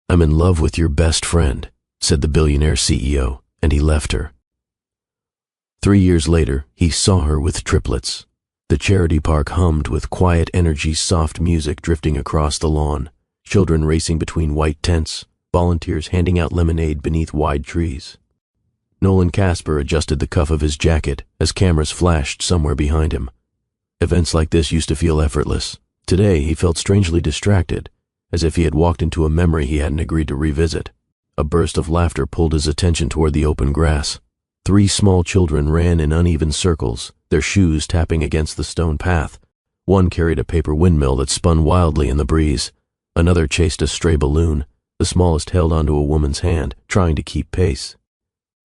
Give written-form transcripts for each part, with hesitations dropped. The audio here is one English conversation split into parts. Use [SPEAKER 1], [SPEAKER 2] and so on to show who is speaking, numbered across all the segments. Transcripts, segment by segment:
[SPEAKER 1] "I'm in love with your best friend," said the billionaire CEO, and he left her. 3 years later, he saw her with triplets. The charity park hummed with quiet energy, soft music drifting across the lawn, children racing between white tents, volunteers handing out lemonade beneath wide trees. Nolan Casper adjusted the cuff of his jacket as cameras flashed somewhere behind him. Events like this used to feel effortless. Today, he felt strangely distracted, as if he had walked into a memory he hadn't agreed to revisit. A burst of laughter pulled his attention toward the open grass. 3 small children ran in uneven circles, their shoes tapping against the stone path. One carried a paper windmill that spun wildly in the breeze. Another chased a stray balloon. The smallest held onto a woman's hand, trying to keep pace.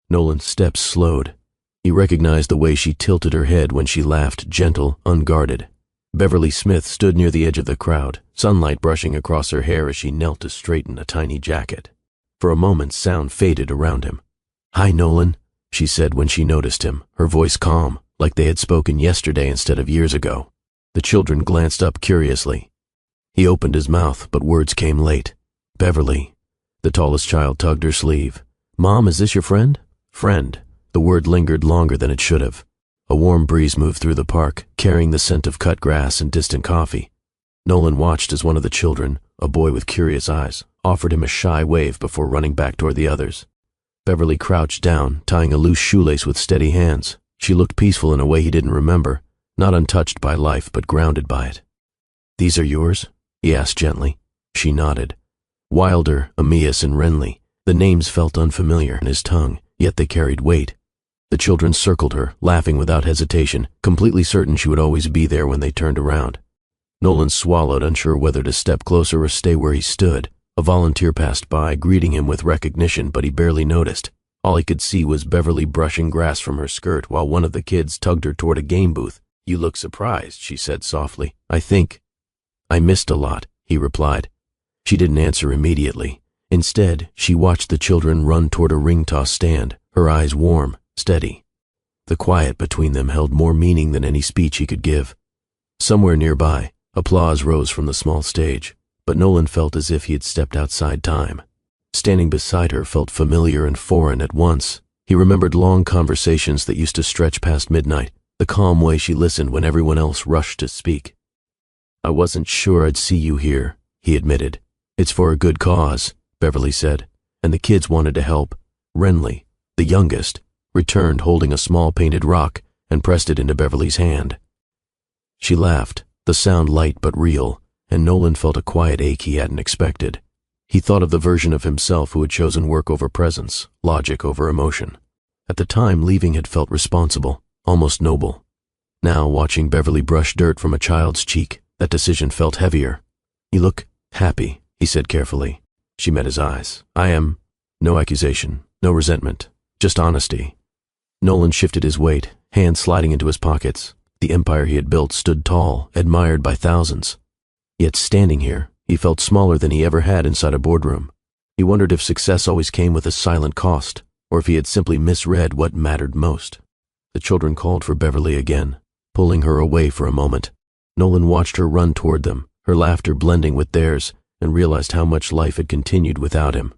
[SPEAKER 1] Nolan's steps slowed. He recognized the way she tilted her head when she laughed, gentle, unguarded. Beverly Smith stood near the edge of the crowd, sunlight brushing across her hair as she knelt to straighten a tiny jacket. For a moment, sound faded around him. "Hi, Nolan," she said when she noticed him, her voice calm, like they had spoken yesterday instead of years ago. The children glanced up curiously. He opened his mouth, but words came late. "Beverly." The tallest child tugged her sleeve. "Mom, is this your friend?" "Friend." The word lingered longer than it should have. A warm breeze moved through the park, carrying the scent of cut grass and distant coffee. Nolan watched as one of the children, a boy with curious eyes, offered him a shy wave before running back toward the others. Beverly crouched down, tying a loose shoelace with steady hands. She looked peaceful in a way he didn't remember, not untouched by life but grounded by it. "These are yours?" he asked gently. She nodded. Wilder, Amias, and Renly. The names felt unfamiliar in his tongue, yet they carried weight. The children circled her, laughing without hesitation, completely certain she would always be there when they turned around. Nolan swallowed, unsure whether to step closer or stay where he stood. A volunteer passed by, greeting him with recognition, but he barely noticed. All he could see was Beverly brushing grass from her skirt while one of the kids tugged her toward a game booth. "You look surprised," she said softly. "I missed a lot," he replied. She didn't answer immediately. Instead, she watched the children run toward a ring toss stand, her eyes warm, steady. The quiet between them held more meaning than any speech he could give. Somewhere nearby, applause rose from the small stage, but Nolan felt as if he had stepped outside time. Standing beside her felt familiar and foreign at once. He remembered long conversations that used to stretch past midnight, the calm way she listened when everyone else rushed to speak. "I wasn't sure I'd see you here," he admitted. "It's for a good cause," Beverly said, and the kids wanted to help. Renly, the youngest, returned holding a small painted rock and pressed it into Beverly's hand. She laughed, the sound light but real, and Nolan felt a quiet ache he hadn't expected. He thought of the version of himself who had chosen work over presence, logic over emotion. At the time, leaving had felt responsible, almost noble. Now, watching Beverly brush dirt from a child's cheek, that decision felt heavier. "You look happy," he said carefully. She met his eyes. "I am." No accusation, no resentment, just honesty. Nolan shifted his weight, hands sliding into his pockets. The empire he had built stood tall, admired by thousands. Yet standing here, he felt smaller than he ever had inside a boardroom. He wondered if success always came with a silent cost, or if he had simply misread what mattered most. The children called for Beverly again, pulling her away for a moment. Nolan watched her run toward them, her laughter blending with theirs, and realized how much life had continued without him.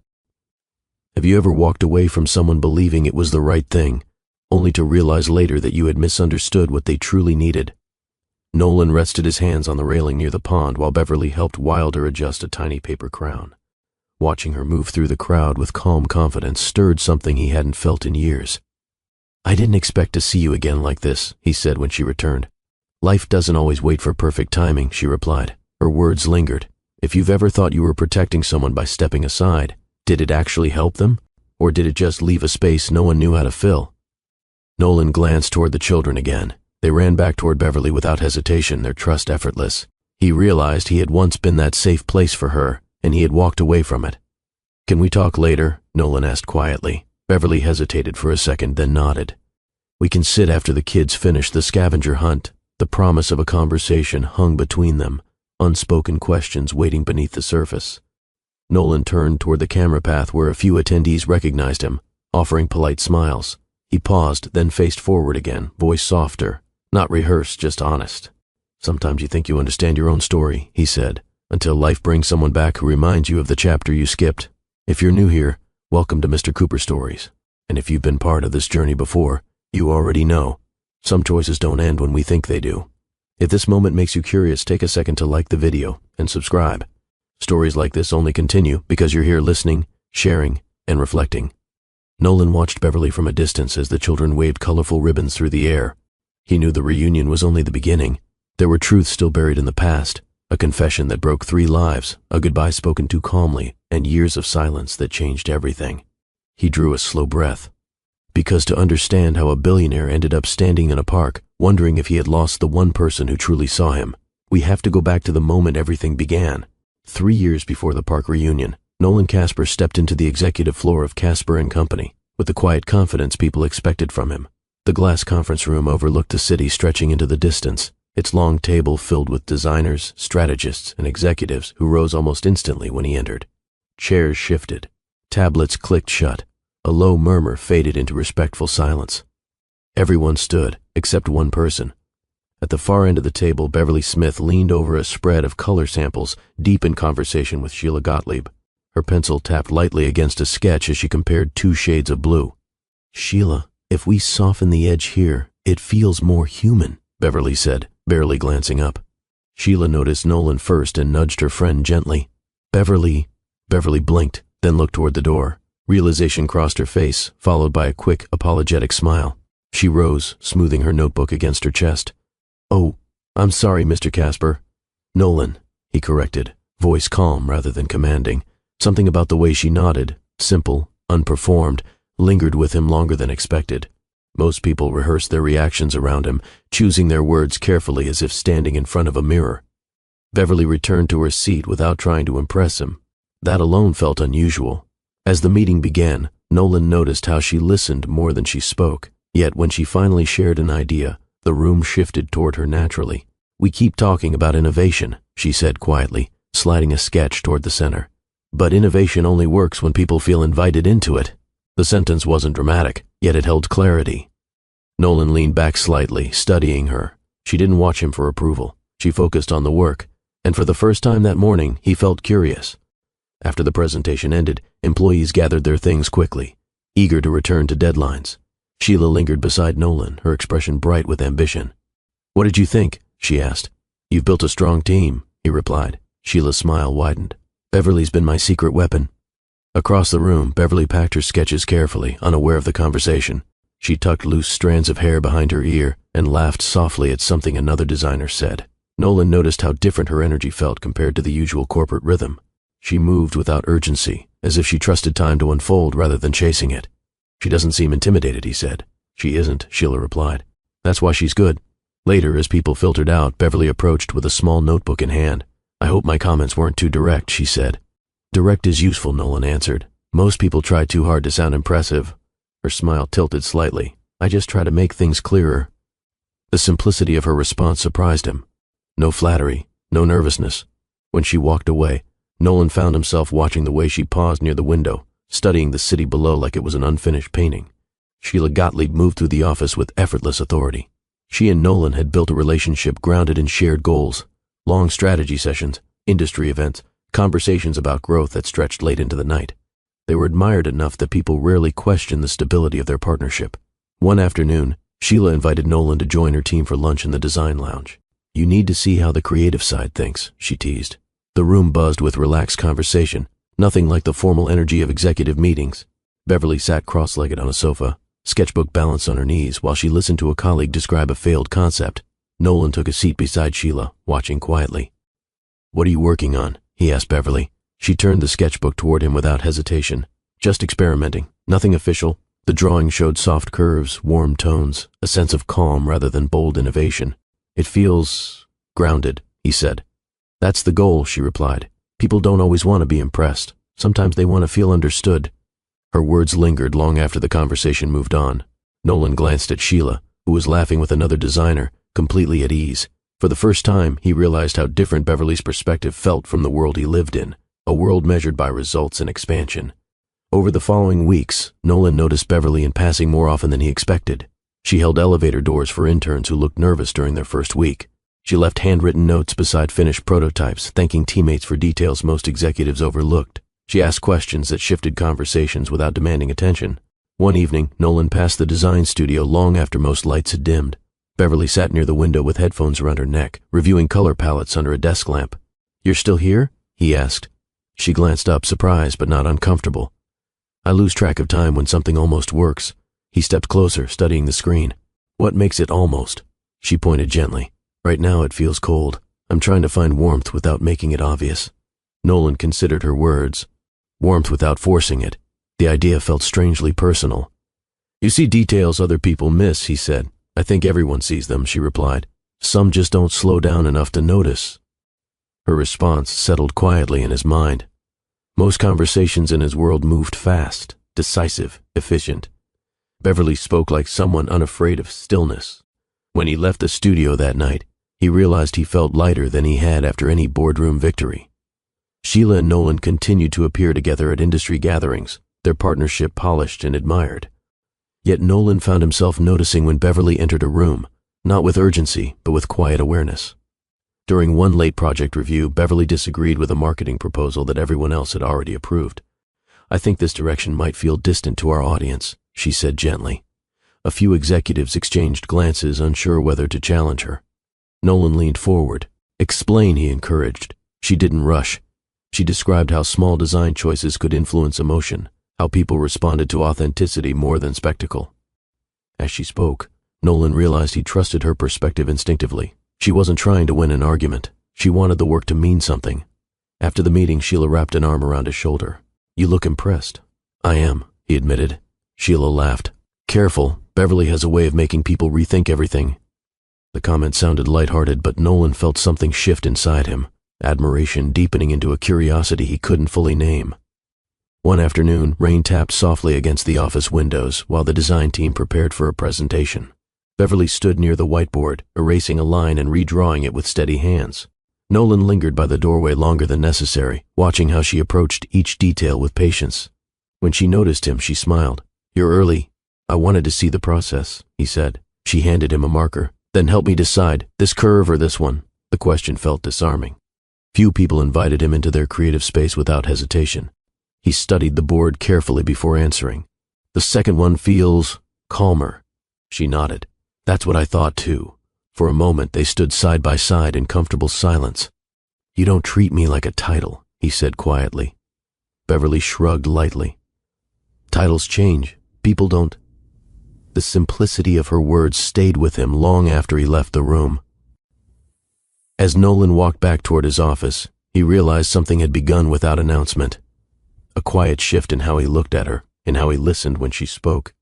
[SPEAKER 1] Have you ever walked away from someone believing it was the right thing, only to realize later that you had misunderstood what they truly needed? Nolan rested his hands on the railing near the pond while Beverly helped Wilder adjust a tiny paper crown. Watching her move through the crowd with calm confidence stirred something he hadn't felt in years. "I didn't expect to see you again like this," he said when she returned. "Life doesn't always wait for perfect timing," she replied. Her words lingered. "If you've ever thought you were protecting someone by stepping aside, did it actually help them? Or did it just leave a space no one knew how to fill?" Nolan glanced toward the children again. They ran back toward Beverly without hesitation, their trust effortless. He realized he had once been that safe place for her, and he had walked away from it. "Can we talk later?" Nolan asked quietly. Beverly hesitated for a second, then nodded. "We can sit after the kids finish the scavenger hunt." The promise of a conversation hung between them, unspoken questions waiting beneath the surface. Nolan turned toward the camera path where a few attendees recognized him, offering polite smiles. He paused, then faced forward again, voice softer, not rehearsed, just honest. "Sometimes you think you understand your own story," he said, until life brings someone back who reminds you of the chapter you skipped. If you're new here, welcome to Mr. Cooper Stories. And if you've been part of this journey before, you already know. Some choices don't end when we think they do. If this moment makes you curious, take a second to like the video and subscribe. Stories like this only continue because you're here listening, sharing, and reflecting. Nolan watched Beverly from a distance as the children waved colorful ribbons through the air. He knew the reunion was only the beginning. There were truths still buried in the past, a confession that broke 3 lives, a goodbye spoken too calmly, and years of silence that changed everything. He drew a slow breath. Because to understand how a billionaire ended up standing in a park, wondering if he had lost the one person who truly saw him, we have to go back to the moment everything began. 3 years before the park reunion, Nolan Casper stepped into the executive floor of Casper & Company with the quiet confidence people expected from him. The glass conference room overlooked the city stretching into the distance, its long table filled with designers, strategists, and executives who rose almost instantly when he entered. Chairs shifted. Tablets clicked shut. A low murmur faded into respectful silence. Everyone stood, except one person. At the far end of the table, Beverly Smith leaned over a spread of color samples, deep in conversation with Sheila Gottlieb. Her pencil tapped lightly against a sketch as she compared 2 shades of blue. "Sheila, if we soften the edge here, it feels more human," Beverly said, barely glancing up. Sheila noticed Nolan first and nudged her friend gently. Beverly blinked, then looked toward the door. Realization crossed her face, followed by a quick, apologetic smile. She rose, smoothing her notebook against her chest. "Oh, I'm sorry, Mr. Casper." "Nolan," he corrected, voice calm rather than commanding. Something about the way she nodded, simple, unperformed, lingered with him longer than expected. Most people rehearsed their reactions around him, choosing their words carefully as if standing in front of a mirror. Beverly returned to her seat without trying to impress him. That alone felt unusual. As the meeting began, Nolan noticed how she listened more than she spoke, yet when she finally shared an idea, the room shifted toward her naturally. "We keep talking about innovation," she said quietly, sliding a sketch toward the center. "But innovation only works when people feel invited into it." The sentence wasn't dramatic, yet it held clarity. Nolan leaned back slightly, studying her. She didn't watch him for approval. She focused on the work, and for the first time that morning, he felt curious. After the presentation ended, employees gathered their things quickly, eager to return to deadlines. Sheila lingered beside Nolan, her expression bright with ambition. "What did you think?" she asked. "You've built a strong team," he replied. Sheila's smile widened. "Beverly's been my secret weapon." Across the room, Beverly packed her sketches carefully, unaware of the conversation. She tucked loose strands of hair behind her ear and laughed softly at something another designer said. Nolan noticed how different her energy felt compared to the usual corporate rhythm. She moved without urgency, as if she trusted time to unfold rather than chasing it. "She doesn't seem intimidated," he said. "She isn't," Sheila replied. "That's why she's good." Later, as people filtered out, Beverly approached with a small notebook in hand. "I hope my comments weren't too direct," she said. "Direct is useful," Nolan answered. "Most people try too hard to sound impressive." Her smile tilted slightly. "I just try to make things clearer." The simplicity of her response surprised him. No flattery, no nervousness. When she walked away, Nolan found himself watching the way she paused near the window, studying the city below like it was an unfinished painting. Sheila Gottlieb moved through the office with effortless authority. She and Nolan had built a relationship grounded in shared goals, long strategy sessions, industry events, conversations about growth that stretched late into the night. They were admired enough that people rarely questioned the stability of their partnership. One afternoon, Sheila invited Nolan to join her team for lunch in the design lounge. "You need to see how the creative side thinks," she teased. The room buzzed with relaxed conversation, nothing like the formal energy of executive meetings. Beverly sat cross-legged on a sofa, sketchbook balanced on her knees while she listened to a colleague describe a failed concept. Nolan took a seat beside Sheila, watching quietly. "What are you working on?" he asked Beverly. She turned the sketchbook toward him without hesitation. "Just experimenting, nothing official." The drawing showed soft curves, warm tones, a sense of calm rather than bold innovation. "It feels grounded," he said. "That's the goal," she replied. "People don't always want to be impressed. Sometimes they want to feel understood." Her words lingered long after the conversation moved on. Nolan glanced at Sheila, who was laughing with another designer, completely at ease. For the first time, he realized how different Beverly's perspective felt from the world he lived in, a world measured by results and expansion. Over the following weeks, Nolan noticed Beverly in passing more often than he expected. She held elevator doors for interns who looked nervous during their first week. She left handwritten notes beside finished prototypes, thanking teammates for details most executives overlooked. She asked questions that shifted conversations without demanding attention. One evening, Nolan passed the design studio long after most lights had dimmed. Beverly sat near the window with headphones around her neck, reviewing color palettes under a desk lamp. "You're still here?" he asked. She glanced up, surprised but not uncomfortable. "I lose track of time when something almost works." He stepped closer, studying the screen. "What makes it almost?" She pointed gently. "Right now it feels cold. I'm trying to find warmth without making it obvious." Nolan considered her words. Warmth without forcing it. The idea felt strangely personal. "You see details other people miss," he said. "I think everyone sees them," she replied. "Some just don't slow down enough to notice." Her response settled quietly in his mind. Most conversations in his world moved fast, decisive, efficient. Beverly spoke like someone unafraid of stillness. When he left the studio that night, he realized he felt lighter than he had after any boardroom victory. Sheila and Nolan continued to appear together at industry gatherings, their partnership polished and admired. Yet Nolan found himself noticing when Beverly entered a room, not with urgency, but with quiet awareness. During one late project review, Beverly disagreed with a marketing proposal that everyone else had already approved. "I think this direction might feel distant to our audience," she said gently. A few executives exchanged glances, unsure whether to challenge her. Nolan leaned forward. "Explain," he encouraged. She didn't rush. She described how small design choices could influence emotion, how people responded to authenticity more than spectacle. As she spoke, Nolan realized he trusted her perspective instinctively. She wasn't trying to win an argument. She wanted the work to mean something. After the meeting, Sheila wrapped an arm around his shoulder. "You look impressed." "I am," he admitted. Sheila laughed. "Careful, Beverly has a way of making people rethink everything." The comment sounded lighthearted, but Nolan felt something shift inside him, admiration deepening into a curiosity he couldn't fully name. One afternoon, rain tapped softly against the office windows while the design team prepared for a presentation. Beverly stood near the whiteboard, erasing a line and redrawing it with steady hands. Nolan lingered by the doorway longer than necessary, watching how she approached each detail with patience. When she noticed him, she smiled. "You're early. I wanted to see the process," he said. She handed him a marker. "Then help me decide, this curve or this one." The question felt disarming. Few people invited him into their creative space without hesitation. He studied the board carefully before answering. "The second one feels calmer." She nodded. "That's what I thought too." For a moment, they stood side by side in comfortable silence. "You don't treat me like a title," he said quietly. Beverly shrugged lightly. "Titles change. People don't." The simplicity of her words stayed with him long after he left the room. As Nolan walked back toward his office, he realized something had begun without announcement. A quiet shift in how he looked at her, in how he listened when she spoke.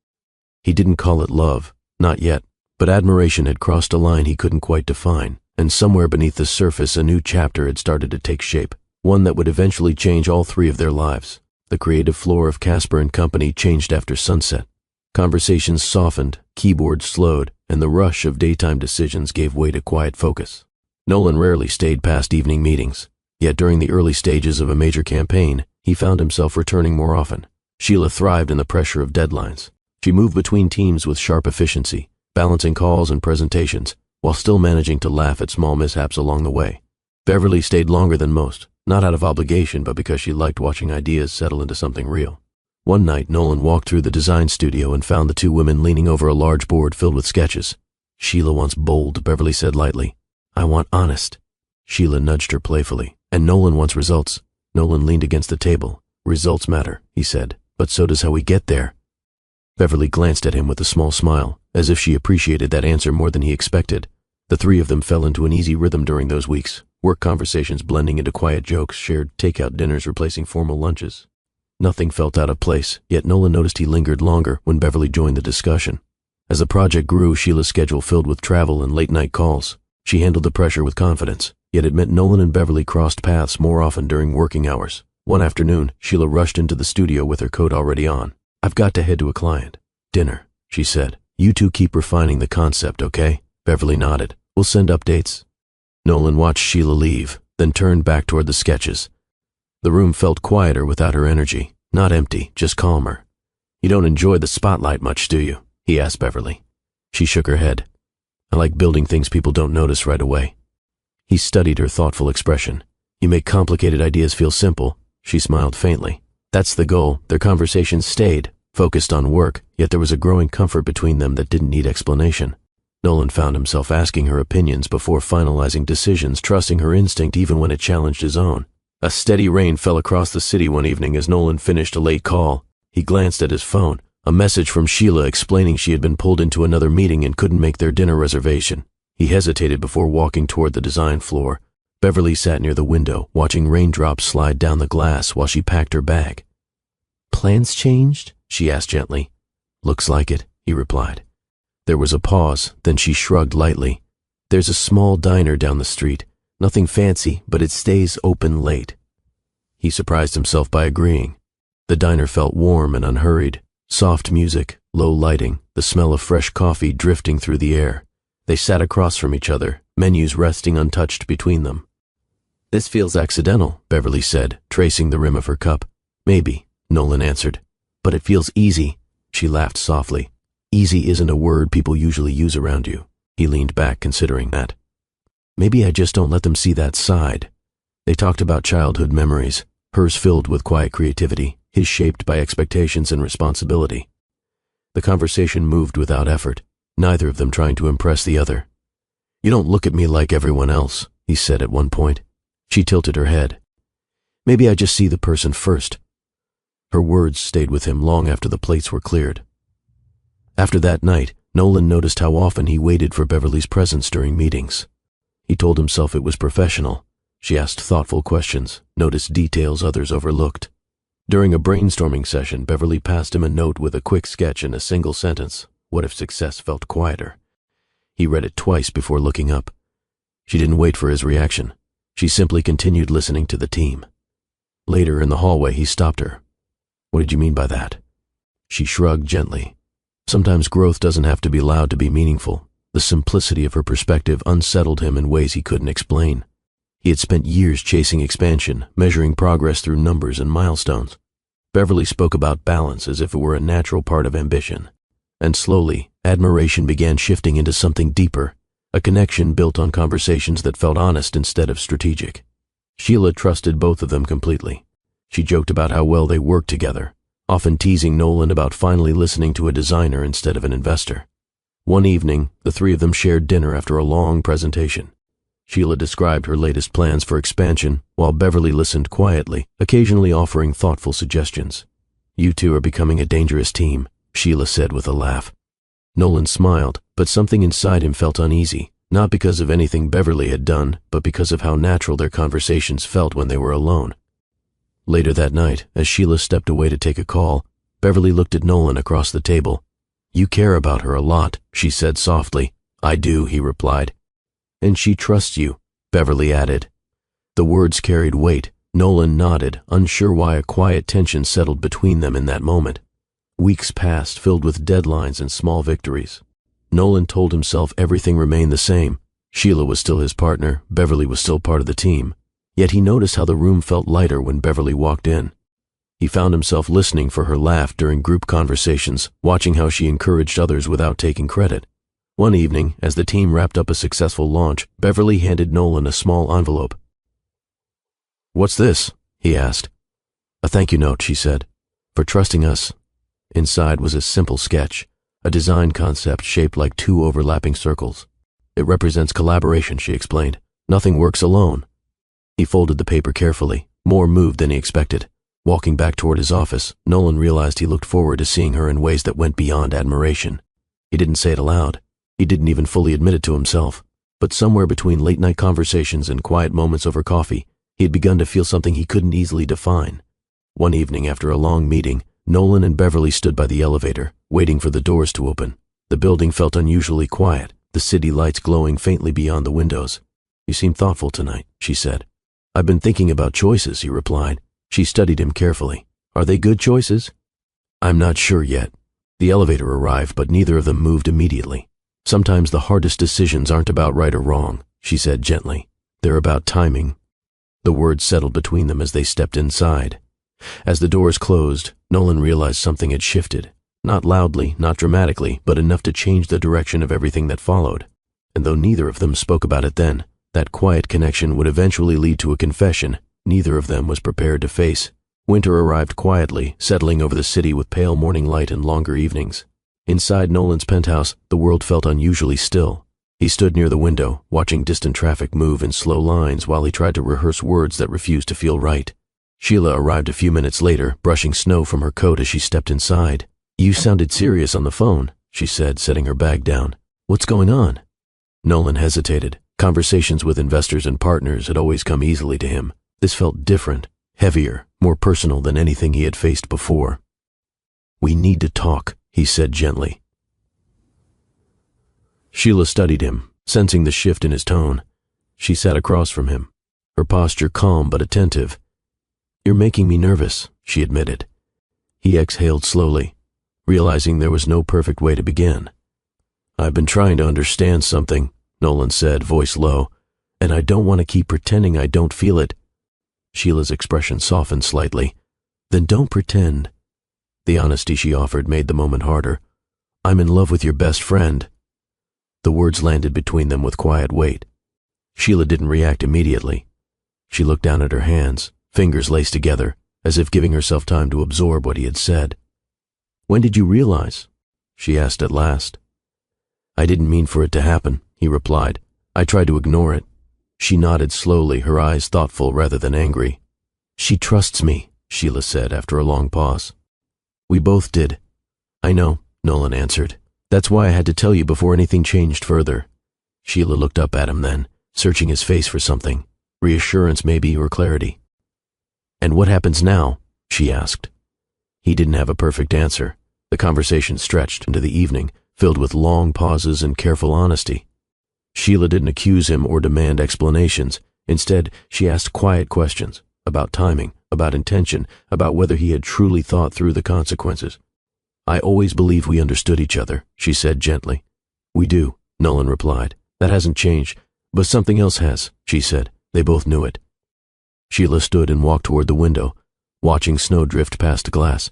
[SPEAKER 1] He didn't call it love, not yet. But admiration had crossed a line he couldn't quite define, and somewhere beneath the surface a new chapter had started to take shape, one that would eventually change all three of their lives. The creative floor of Casper & Company changed after sunset. Conversations softened, keyboards slowed, and the rush of daytime decisions gave way to quiet focus. Nolan rarely stayed past evening meetings, yet during the early stages of a major campaign, he found himself returning more often. Sheila thrived in the pressure of deadlines. She moved between teams with sharp efficiency, balancing calls and presentations, while still managing to laugh at small mishaps along the way. Beverly stayed longer than most, not out of obligation, but because she liked watching ideas settle into something real. One night, Nolan walked through the design studio and found the two women leaning over a large board filled with sketches. "Sheila wants bold," Beverly said lightly. "I want honest." Sheila nudged her playfully. "And Nolan wants results." Nolan leaned against the table. "Results matter," he said, "but so does how we get there." Beverly glanced at him with a small smile, as if she appreciated that answer more than he expected. The three of them fell into an easy rhythm during those weeks, work conversations blending into quiet jokes, shared takeout dinners replacing formal lunches. Nothing felt out of place, yet Nolan noticed he lingered longer when Beverly joined the discussion. As the project grew, Sheila's schedule filled with travel and late-night calls. She handled the pressure with confidence, yet it meant Nolan and Beverly crossed paths more often during working hours. One afternoon, Sheila rushed into the studio with her coat already on. "I've got to head to a client." "Dinner," she said. "You two keep refining the concept, okay?" Beverly nodded. "We'll send updates." Nolan watched Sheila leave, then turned back toward the sketches. The room felt quieter without her energy. Not empty, just calmer. "You don't enjoy the spotlight much, do you?" he asked Beverly. She shook her head. "I like building things people don't notice right away." He studied her thoughtful expression. You make complicated ideas feel simple. She smiled faintly. That's the goal. Their conversations stayed, focused on work, yet there was a growing comfort between them that didn't need explanation. Nolan found himself asking her opinions before finalizing decisions, trusting her instinct even when it challenged his own. A steady rain fell across the city one evening as Nolan finished a late call. He glanced at his phone, a message from Sheila explaining she had been pulled into another meeting and couldn't make their dinner reservation. He hesitated before walking toward the design floor. Beverly sat near the window, watching raindrops slide down the glass while she packed her bag. Plans changed? She asked gently. Looks like it, he replied. There was a pause, then she shrugged lightly. There's a small diner down the street. Nothing fancy, but it stays open late. He surprised himself by agreeing. The diner felt warm and unhurried. Soft music, low lighting, the smell of fresh coffee drifting through the air. They sat across from each other, menus resting untouched between them. This feels accidental, Beverly said, tracing the rim of her cup. Maybe, Nolan answered. But it feels easy. She laughed softly. Easy isn't a word people usually use around you. He leaned back, considering that. Maybe I just don't let them see that side. They talked about childhood memories, hers filled with quiet creativity, his shaped by expectations and responsibility. The conversation moved without effort, neither of them trying to impress the other. You don't look at me like everyone else, he said at one point. She tilted her head. Maybe I just see the person first. Her words stayed with him long after the plates were cleared. After that night, Nolan noticed how often he waited for Beverly's presence during meetings. He told himself it was professional. She asked thoughtful questions, noticed details others overlooked. During a brainstorming session, Beverly passed him a note with a quick sketch and a single sentence. What if success felt quieter? He read it twice before looking up. She didn't wait for his reaction. She simply continued listening to the team. Later in the hallway, he stopped her. What did you mean by that? She shrugged gently. Sometimes growth doesn't have to be loud to be meaningful. The simplicity of her perspective unsettled him in ways he couldn't explain. He had spent years chasing expansion, measuring progress through numbers and milestones. Beverly spoke about balance as if it were a natural part of ambition. And slowly, admiration began shifting into something deeper, a connection built on conversations that felt honest instead of strategic. Sheila trusted both of them completely. She joked about how well they worked together, often teasing Nolan about finally listening to a designer instead of an investor. One evening, the three of them shared dinner after a long presentation. Sheila described her latest plans for expansion, while Beverly listened quietly, occasionally offering thoughtful suggestions. You two are becoming a dangerous team, Sheila said with a laugh. Nolan smiled, but something inside him felt uneasy, not because of anything Beverly had done, but because of how natural their conversations felt when they were alone. Later that night, as Sheila stepped away to take a call, Beverly looked at Nolan across the table. You care about her a lot, she said softly. I do, he replied. And she trusts you, Beverly added. The words carried weight. Nolan nodded, unsure why a quiet tension settled between them in that moment. Weeks passed, filled with deadlines and small victories. Nolan told himself everything remained the same. Sheila was still his partner, Beverly was still part of the team. Yet he noticed how the room felt lighter when Beverly walked in. He found himself listening for her laugh during group conversations, watching how she encouraged others without taking credit. One evening, as the team wrapped up a successful launch, Beverly handed Nolan a small envelope. What's this? He asked. A thank you note, she said, for trusting us. Inside was a simple sketch, a design concept shaped like two overlapping circles. It represents collaboration, she explained. Nothing works alone. He folded the paper carefully, more moved than he expected. Walking back toward his office, Nolan realized he looked forward to seeing her in ways that went beyond admiration. He didn't say it aloud. He didn't even fully admit it to himself. But somewhere between late-night conversations and quiet moments over coffee, he had begun to feel something he couldn't easily define. One evening after a long meeting, Nolan and Beverly stood by the elevator, waiting for the doors to open. The building felt unusually quiet, the city lights glowing faintly beyond the windows. You seem thoughtful tonight, she said. I've been thinking about choices, he replied. She studied him carefully. Are they good choices? I'm not sure yet. The elevator arrived, but neither of them moved immediately. Sometimes the hardest decisions aren't about right or wrong, she said gently. They're about timing. The words settled between them as they stepped inside. As the doors closed, Nolan realized something had shifted. Not loudly, not dramatically, but enough to change the direction of everything that followed. And though neither of them spoke about it then, That quiet connection would eventually lead to a confession neither of them was prepared to face. Winter arrived quietly, settling over the city with pale morning light and longer evenings. Inside Nolan's penthouse, the world felt unusually still. He stood near the window, watching distant traffic move in slow lines while he tried to rehearse words that refused to feel right. Sheila arrived a few minutes later, brushing snow from her coat as she stepped inside. "You sounded serious on the phone," she said, setting her bag down. "What's going on?" Nolan hesitated. Conversations with investors and partners had always come easily to him. This felt different, heavier, more personal than anything he had faced before. "We need to talk," he said gently. Sheila studied him, sensing the shift in his tone. She sat across from him, her posture calm but attentive. "You're making me nervous," she admitted. He exhaled slowly, realizing there was no perfect way to begin. "I've been trying to understand something," Nolan said, voice low, "and I don't want to keep pretending I don't feel it." Sheila's expression softened slightly. "Then don't pretend." The honesty she offered made the moment harder. "I'm in love with your best friend." The words landed between them with quiet weight. Sheila didn't react immediately. She looked down at her hands, fingers laced together, as if giving herself time to absorb what he had said. "When did you realize?" she asked at last. "I didn't mean for it to happen," he replied. "I tried to ignore it." She nodded slowly, her eyes thoughtful rather than angry. "She trusts me," Sheila said after a long pause. "We both did." "I know," Nolan answered. "That's why I had to tell you before anything changed further." Sheila looked up at him then, searching his face for something, reassurance maybe or clarity. "And what happens now?" she asked. He didn't have a perfect answer. The conversation stretched into the evening, filled with long pauses and careful honesty. Sheila didn't accuse him or demand explanations. Instead, she asked quiet questions about timing, about intention, about whether he had truly thought through the consequences. "I always believed we understood each other," she said gently. "We do," Nolan replied. "That hasn't changed. But something else has," she said. They both knew it. Sheila stood and walked toward the window, watching snow drift past glass.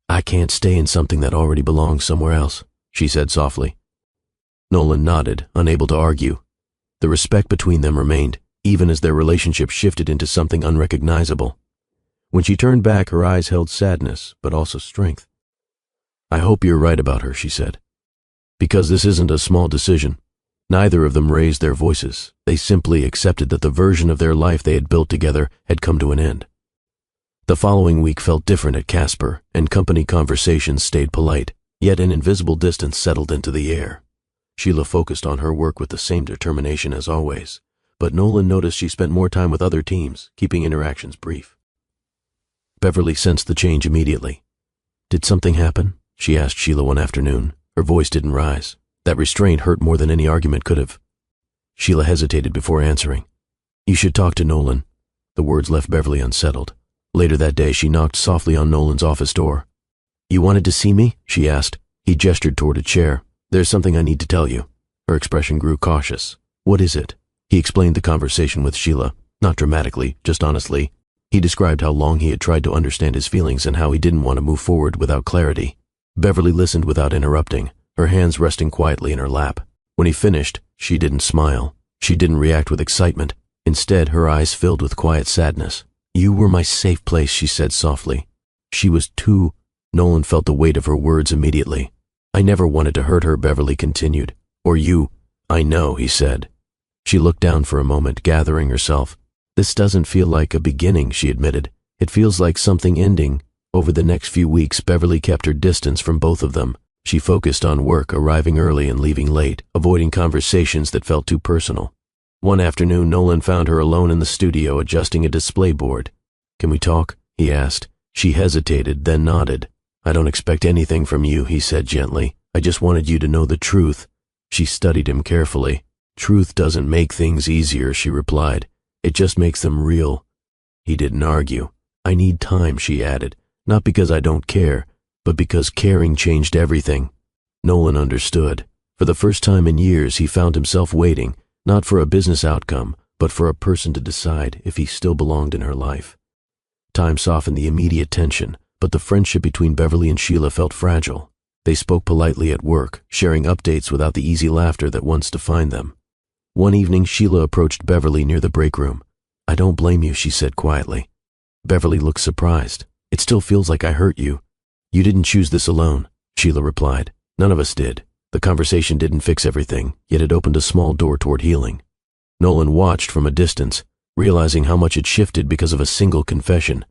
[SPEAKER 1] "I can't stay in something that already belongs somewhere else," she said softly. Nolan nodded, unable to argue. The respect between them remained, even as their relationship shifted into something unrecognizable. When she turned back, her eyes held sadness, but also strength. "I hope you're right about her," she said. "Because this isn't a small decision." Neither of them raised their voices. They simply accepted that the version of their life they had built together had come to an end. The following week felt different at Casper, and company conversations stayed polite, yet an invisible distance settled into the air. Sheila focused on her work with the same determination as always, but Nolan noticed she spent more time with other teams, keeping interactions brief. Beverly sensed the change immediately. "Did something happen?" she asked Sheila one afternoon. Her voice didn't rise. That restraint hurt more than any argument could have. Sheila hesitated before answering. "You should talk to Nolan." The words left Beverly unsettled. Later that day, she knocked softly on Nolan's office door. "You wanted to see me?" she asked. He gestured toward a chair. "There's something I need to tell you." Her expression grew cautious. "What is it?" He explained the conversation with Sheila, not dramatically, just honestly. He described how long he had tried to understand his feelings and how he didn't want to move forward without clarity. Beverly listened without interrupting, her hands resting quietly in her lap. When he finished, she didn't smile. She didn't react with excitement. Instead, her eyes filled with quiet sadness. "You were my safe place," she said softly. She was too... Nolan felt the weight of her words immediately. "I never wanted to hurt her," Beverly continued. "Or you." "I know," he said. She looked down for a moment, gathering herself. "This doesn't feel like a beginning," she admitted. "It feels like something ending." Over the next few weeks, Beverly kept her distance from both of them. She focused on work, arriving early and leaving late, avoiding conversations that felt too personal. One afternoon, Nolan found her alone in the studio adjusting a display board. "Can we talk?" he asked. She hesitated, then nodded. "I don't expect anything from you," he said gently. "I just wanted you to know the truth." She studied him carefully. "Truth doesn't make things easier," she replied. "It just makes them real." He didn't argue. "I need time," she added. "Not because I don't care, but because caring changed everything." Nolan understood. For the first time in years, he found himself waiting, not for a business outcome, but for a person to decide if he still belonged in her life. Time softened the immediate tension, but the friendship between Beverly and Sheila felt fragile. They spoke politely at work, sharing updates without the easy laughter that once defined them. One evening, Sheila approached Beverly near the break room. "I don't blame you," she said quietly. Beverly looked surprised. "It still feels like I hurt you." "You didn't choose this alone," Sheila replied. "None of us did." The conversation didn't fix everything, yet it opened a small door toward healing. Nolan watched from a distance, realizing how much had shifted because of a single confession.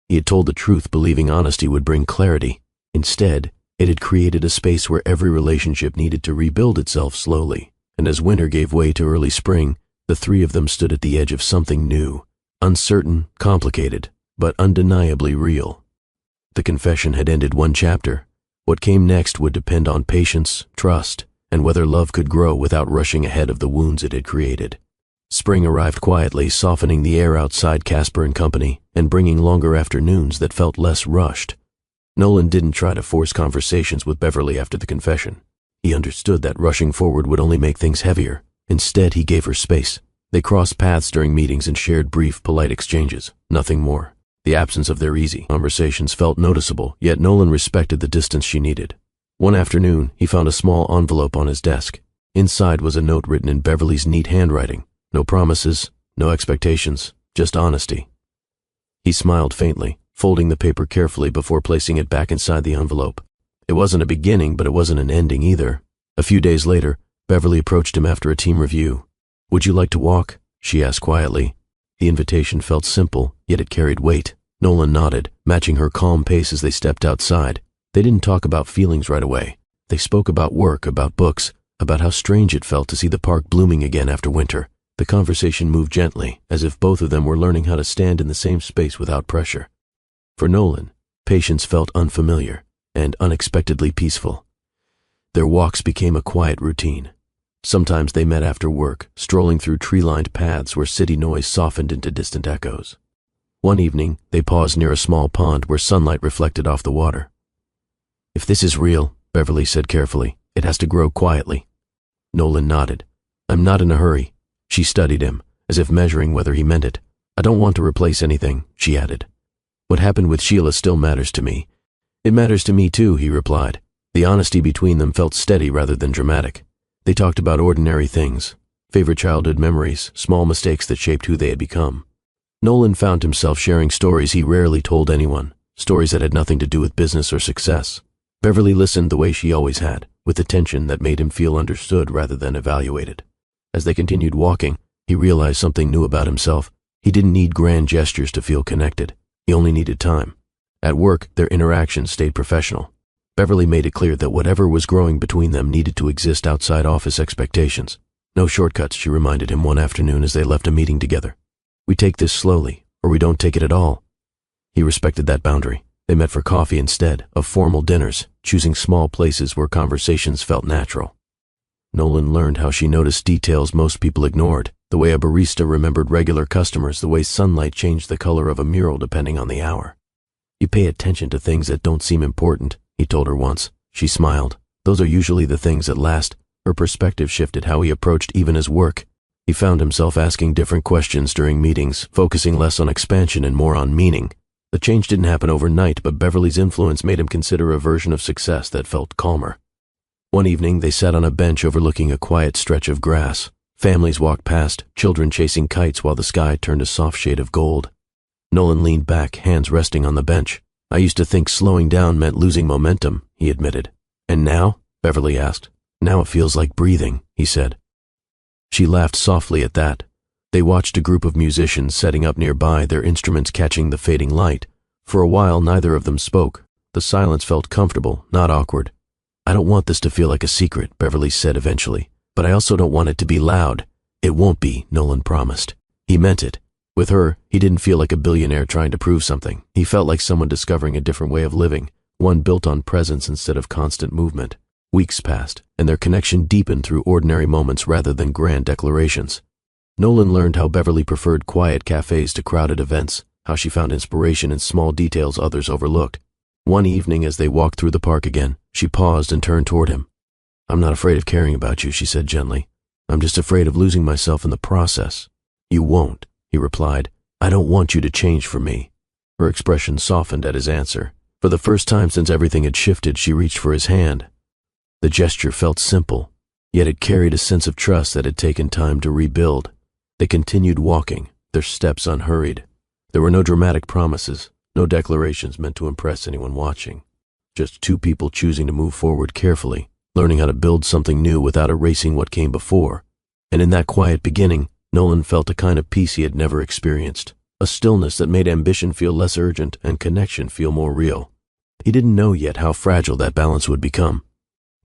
[SPEAKER 1] He had told the truth, believing honesty would bring clarity. Instead, it had created a space where every relationship needed to rebuild itself slowly. And as winter gave way to early spring, the three of them stood at the edge of something new, uncertain, complicated, but undeniably real. The confession had ended one chapter. What came next would depend on patience, trust, and whether love could grow without rushing ahead of the wounds it had created. Spring arrived quietly, softening the air outside Casper and Company and bringing longer afternoons that felt less rushed. Nolan didn't try to force conversations with Beverly after the confession. He understood that rushing forward would only make things heavier. Instead, he gave her space. They crossed paths during meetings and shared brief, polite exchanges. Nothing more. The absence of their easy conversations felt noticeable, yet Nolan respected the distance she needed. One afternoon, he found a small envelope on his desk. Inside was a note written in Beverly's neat handwriting. No promises, no expectations, just honesty. He smiled faintly, folding the paper carefully before placing it back inside the envelope. It wasn't a beginning, but it wasn't an ending either. A few days later, Beverly approached him after a team review. "Would you like to walk?" she asked quietly. The invitation felt simple, yet it carried weight. Nolan nodded, matching her calm pace as they stepped outside. They didn't talk about feelings right away. They spoke about work, about books, about how strange it felt to see the park blooming again after winter. The conversation moved gently, as if both of them were learning how to stand in the same space without pressure. For Nolan, patience felt unfamiliar and unexpectedly peaceful. Their walks became a quiet routine. Sometimes they met after work, strolling through tree-lined paths where city noise softened into distant echoes. One evening, they paused near a small pond where sunlight reflected off the water. "If this is real," Beverly said carefully, "it has to grow quietly." Nolan nodded. "I'm not in a hurry." She studied him, as if measuring whether he meant it. "I don't want to replace anything," she added. "What happened with Sheila still matters to me." "It matters to me too," he replied. The honesty between them felt steady rather than dramatic. They talked about ordinary things, favorite childhood memories, small mistakes that shaped who they had become. Nolan found himself sharing stories he rarely told anyone, stories that had nothing to do with business or success. Beverly listened the way she always had, with attention that made him feel understood rather than evaluated. As they continued walking, he realized something new about himself. He didn't need grand gestures to feel connected. He only needed time. At work, their interactions stayed professional. Beverly made it clear that whatever was growing between them needed to exist outside office expectations. "No shortcuts," she reminded him one afternoon as they left a meeting together. "We take this slowly, or we don't take it at all." He respected that boundary. They met for coffee instead of formal dinners, choosing small places where conversations felt natural. Nolan learned how she noticed details most people ignored, the way a barista remembered regular customers, the way sunlight changed the color of a mural depending on the hour. "You pay attention to things that don't seem important," he told her once. She smiled. "Those are usually the things that last." Her perspective shifted how he approached even his work. He found himself asking different questions during meetings, focusing less on expansion and more on meaning. The change didn't happen overnight, but Beverly's influence made him consider a version of success that felt calmer. One evening, they sat on a bench overlooking a quiet stretch of grass. Families walked past, children chasing kites while the sky turned a soft shade of gold. Nolan leaned back, hands resting on the bench. "I used to think slowing down meant losing momentum," he admitted. "And now?" Beverly asked. "Now it feels like breathing," he said. She laughed softly at that. They watched a group of musicians setting up nearby, their instruments catching the fading light. For a while, neither of them spoke. The silence felt comfortable, not awkward. "I don't want this to feel like a secret," Beverly said eventually. "But I also don't want it to be loud." "It won't be," Nolan promised. He meant it. With her, he didn't feel like a billionaire trying to prove something. He felt like someone discovering a different way of living, one built on presence instead of constant movement. Weeks passed, and their connection deepened through ordinary moments rather than grand declarations. Nolan learned how Beverly preferred quiet cafes to crowded events, how she found inspiration in small details others overlooked. One evening as they walked through the park again, she paused and turned toward him. "I'm not afraid of caring about you," she said gently. "I'm just afraid of losing myself in the process." "You won't," he replied. "I don't want you to change for me." Her expression softened at his answer. For the first time since everything had shifted, she reached for his hand. The gesture felt simple, yet it carried a sense of trust that had taken time to rebuild. They continued walking, their steps unhurried. There were no dramatic promises, no declarations meant to impress anyone watching. Just two people choosing to move forward carefully, learning how to build something new without erasing what came before. And in that quiet beginning, Nolan felt a kind of peace he had never experienced, a stillness that made ambition feel less urgent and connection feel more real. He didn't know yet how fragile that balance would become.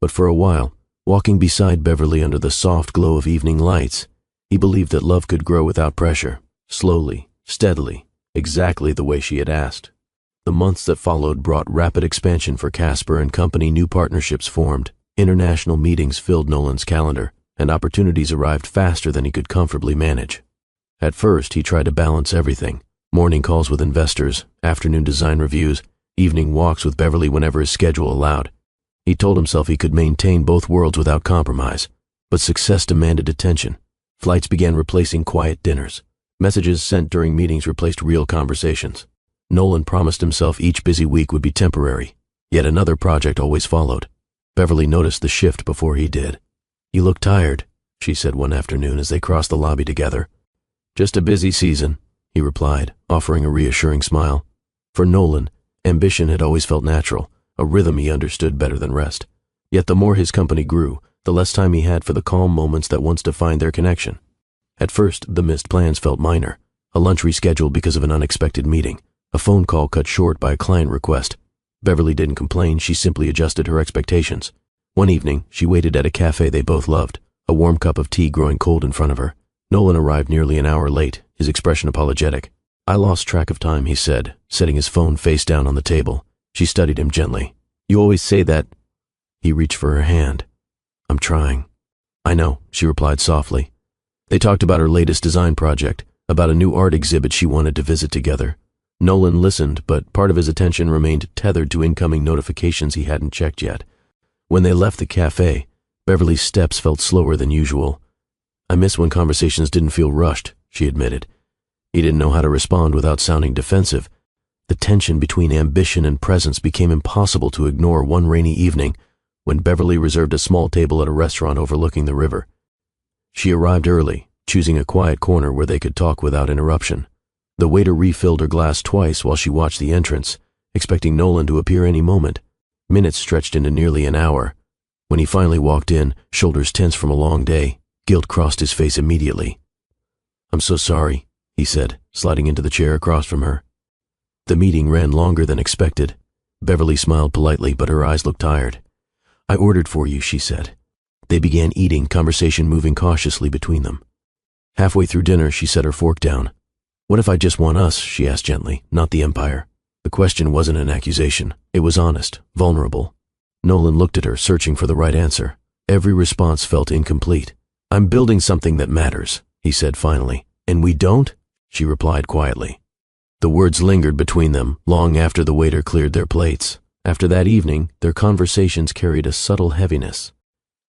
[SPEAKER 1] But for a while, walking beside Beverly under the soft glow of evening lights, he believed that love could grow without pressure, slowly, steadily, exactly the way she had asked. The months that followed brought rapid expansion for Casper and company. New partnerships formed, international meetings filled Nolan's calendar, and opportunities arrived faster than he could comfortably manage. At first, he tried to balance everything: morning calls with investors, afternoon design reviews, evening walks with Beverly whenever his schedule allowed. He told himself he could maintain both worlds without compromise, but success demanded attention. Flights began replacing quiet dinners. Messages sent during meetings replaced real conversations. Nolan promised himself each busy week would be temporary, yet another project always followed. Beverly noticed the shift before he did. "You look tired," she said one afternoon as they crossed the lobby together. "Just a busy season," he replied, offering a reassuring smile. For Nolan, ambition had always felt natural, a rhythm he understood better than rest. Yet the more his company grew, the less time he had for the calm moments that once defined their connection. At first, the missed plans felt minor: a lunch rescheduled because of an unexpected meeting, a phone call cut short by a client request. Beverly didn't complain, she simply adjusted her expectations. One evening, she waited at a cafe they both loved, a warm cup of tea growing cold in front of her. Nolan arrived nearly an hour late, his expression apologetic. "I lost track of time," he said, setting his phone face down on the table. She studied him gently. "You always say that." He reached for her hand. "I'm trying." "I know," she replied softly. They talked about her latest design project, about a new art exhibit she wanted to visit together. Nolan listened, but part of his attention remained tethered to incoming notifications he hadn't checked yet. When they left the cafe, Beverly's steps felt slower than usual. "I miss when conversations didn't feel rushed," she admitted. He didn't know how to respond without sounding defensive. The tension between ambition and presence became impossible to ignore one rainy evening when Beverly reserved a small table at a restaurant overlooking the river. She arrived early, choosing a quiet corner where they could talk without interruption. The waiter refilled her glass twice while she watched the entrance, expecting Nolan to appear any moment. Minutes stretched into nearly an hour. When he finally walked in, shoulders tense from a long day, guilt crossed his face immediately. "I'm so sorry," he said, sliding into the chair across from her. The meeting ran longer than expected. Beverly smiled politely, but her eyes looked tired. "I ordered for you," she said. They began eating, conversation moving cautiously between them. Halfway through dinner, she set her fork down. "What if I just want us?" she asked gently, "not the empire." The question wasn't an accusation. It was honest, vulnerable. Nolan looked at her, searching for the right answer. Every response felt incomplete. "I'm building something that matters," he said finally. "And we don't?" she replied quietly. The words lingered between them long after the waiter cleared their plates. After that evening, their conversations carried a subtle heaviness.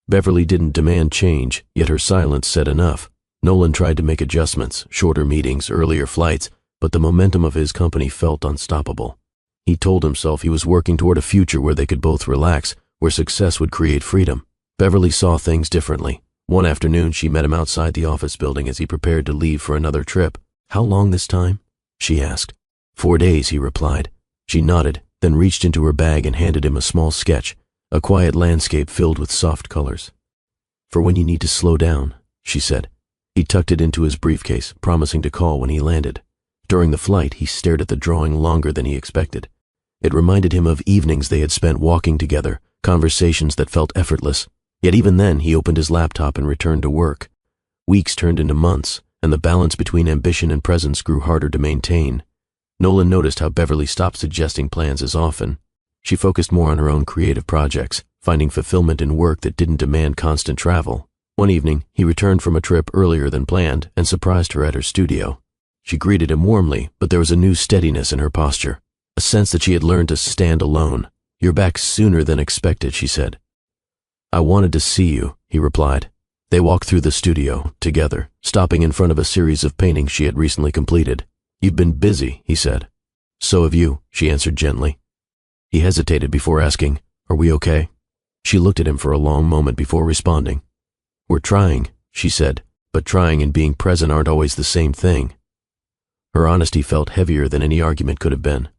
[SPEAKER 1] Beverly didn't demand change, yet her silence said enough. Nolan tried to make adjustments, shorter meetings, earlier flights, but the momentum of his company felt unstoppable. He told himself he was working toward a future where they could both relax, where success would create freedom. Beverly saw things differently. One afternoon, she met him outside the office building as he prepared to leave for another trip. "How long this time?" she asked. 4 days, he replied. She nodded, then reached into her bag and handed him a small sketch, a quiet landscape filled with soft colors. "For when you need to slow down," she said. He tucked it into his briefcase, promising to call when he landed. During the flight, he stared at the drawing longer than he expected. It reminded him of evenings they had spent walking together, conversations that felt effortless. Yet even then, he opened his laptop and returned to work. Weeks turned into months, and the balance between ambition and presence grew harder to maintain. Nolan noticed how Beverly stopped suggesting plans as often. She focused more on her own creative projects, finding fulfillment in work that didn't demand constant travel. One evening, he returned from a trip earlier than planned and surprised her at her studio. She greeted him warmly, but there was a new steadiness in her posture, a sense that she had learned to stand alone. "You're back sooner than expected," she said. "I wanted to see you," he replied. They walked through the studio, together, stopping in front of a series of paintings she had recently completed. "You've been busy," he said. "So have you," she answered gently. He hesitated before asking, "Are we okay?" She looked at him for a long moment before responding. "We're trying," she said, "but trying and being present aren't always the same thing." Her honesty felt heavier than any argument could have been.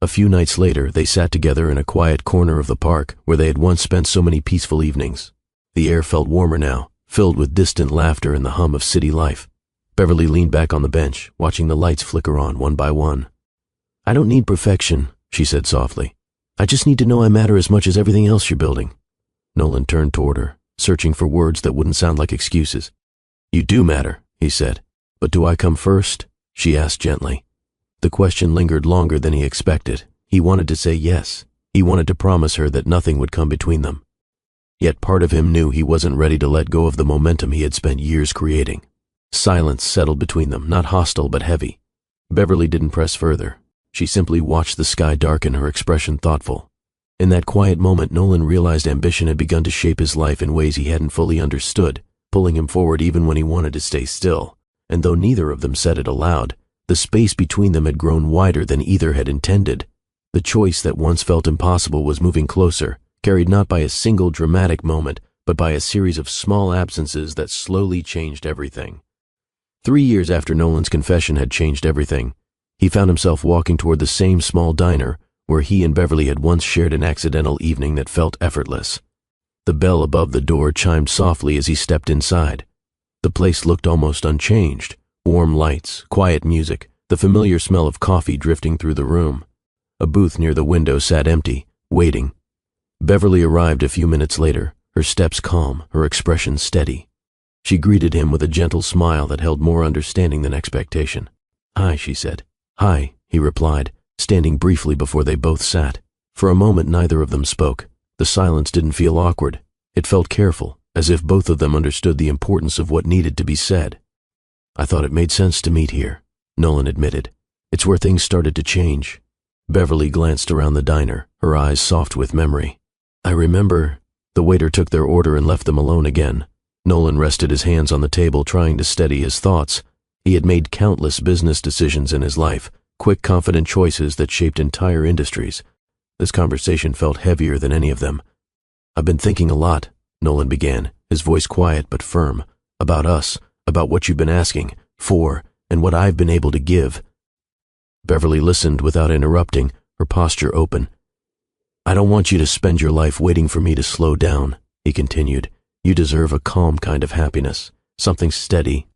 [SPEAKER 1] A few nights later, they sat together in a quiet corner of the park where they had once spent so many peaceful evenings. The air felt warmer now, filled with distant laughter and the hum of city life. Beverly leaned back on the bench, watching the lights flicker on one by one. "I don't need perfection," she said softly. "I just need to know I matter as much as everything else you're building." Nolan turned toward her, searching for words that wouldn't sound like excuses. "You do matter," he said. "But do I come first?" she asked gently. The question lingered longer than he expected. He wanted to say yes. He wanted to promise her that nothing would come between them. Yet part of him knew he wasn't ready to let go of the momentum he had spent years creating. Silence settled between them, not hostile but heavy. Beverly didn't press further. She simply watched the sky darken, her expression thoughtful. In that quiet moment, Nolan realized ambition had begun to shape his life in ways he hadn't fully understood, pulling him forward even when he wanted to stay still. And though neither of them said it aloud, the space between them had grown wider than either had intended. The choice that once felt impossible was moving closer, carried not by a single dramatic moment, but by a series of small absences that slowly changed everything. 3 years after Nolan's confession had changed everything, he found himself walking toward the same small diner where he and Beverly had once shared an accidental evening that felt effortless. The bell above the door chimed softly as he stepped inside. The place looked almost unchanged. Warm lights, quiet music, the familiar smell of coffee drifting through the room. A booth near the window sat empty, waiting. Beverly arrived a few minutes later, her steps calm, her expression steady. She greeted him with a gentle smile that held more understanding than expectation. "Hi," she said. "Hi," he replied, standing briefly before they both sat. For a moment neither of them spoke. The silence didn't feel awkward. It felt careful, as if both of them understood the importance of what needed to be said. "I thought it made sense to meet here," Nolan admitted. "It's where things started to change." Beverly glanced around the diner, her eyes soft with memory. "I remember." The waiter took their order and left them alone again. Nolan rested his hands on the table, trying to steady his thoughts. He had made countless business decisions in his life, quick, confident choices that shaped entire industries. This conversation felt heavier than any of them. "I've been thinking a lot," Nolan began, his voice quiet but firm. "About us, about what you've been asking for, and what I've been able to give." Beverly listened without interrupting, her posture open. "I don't want you to spend your life waiting for me to slow down," he continued. "You deserve a calm kind of happiness, something steady."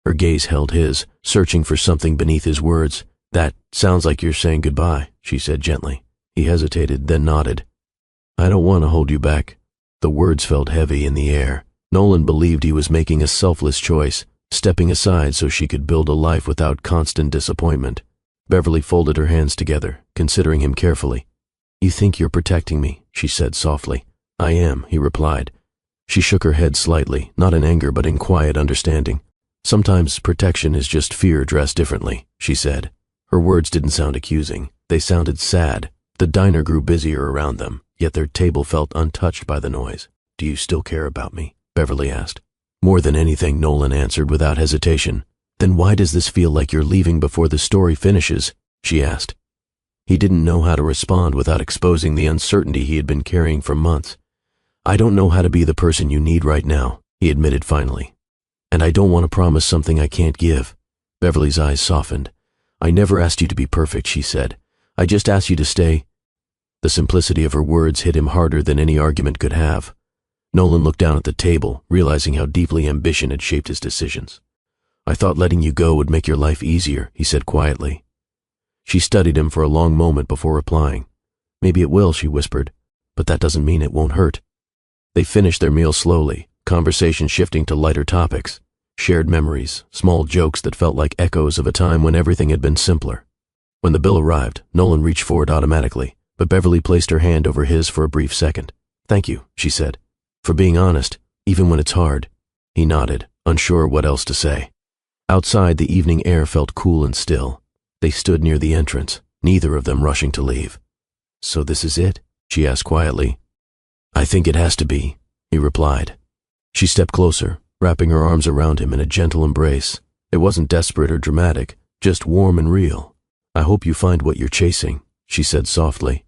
[SPEAKER 1] Her gaze held his, searching for something beneath his words. "That sounds like you're saying goodbye," she said gently. He hesitated, then nodded. "I don't want to hold you back." The words felt heavy in the air. Nolan believed he was making a selfless choice, stepping aside so she could build a life without constant disappointment. Beverly folded her hands together, considering him carefully. "You think you're protecting me," she said softly. "I am," he replied. She shook her head slightly, not in anger but in quiet understanding. "Sometimes protection is just fear dressed differently," she said. Her words didn't sound accusing. They sounded sad. The diner grew busier around them, yet their table felt untouched by the noise. "Do you still care about me?" Beverly asked. "More than anything," Nolan answered without hesitation. "Then why does this feel like you're leaving before the story finishes?" she asked. He didn't know how to respond without exposing the uncertainty he had been carrying for months. "I don't know how to be the person you need right now," he admitted finally. "And I don't want to promise something I can't give." Beverly's eyes softened. "I never asked you to be perfect," she said. "I just asked you to stay." The simplicity of her words hit him harder than any argument could have. Nolan looked down at the table, realizing how deeply ambition had shaped his decisions. "I thought letting you go would make your life easier," he said quietly. She studied him for a long moment before replying. "Maybe it will," she whispered, "but that doesn't mean it won't hurt." They finished their meal slowly, conversation shifting to lighter topics, shared memories, small jokes that felt like echoes of a time when everything had been simpler. When the bill arrived, Nolan reached for it automatically, but Beverly placed her hand over his for a brief second. "Thank you," she said, "for being honest, even when it's hard." He nodded, unsure what else to say. Outside, the evening air felt cool and still. They stood near the entrance, neither of them rushing to leave. "So this is it?" she asked quietly. "I think it has to be," he replied. She stepped closer, wrapping her arms around him in a gentle embrace. It wasn't desperate or dramatic, just warm and real. "I hope you find what you're chasing," she said softly.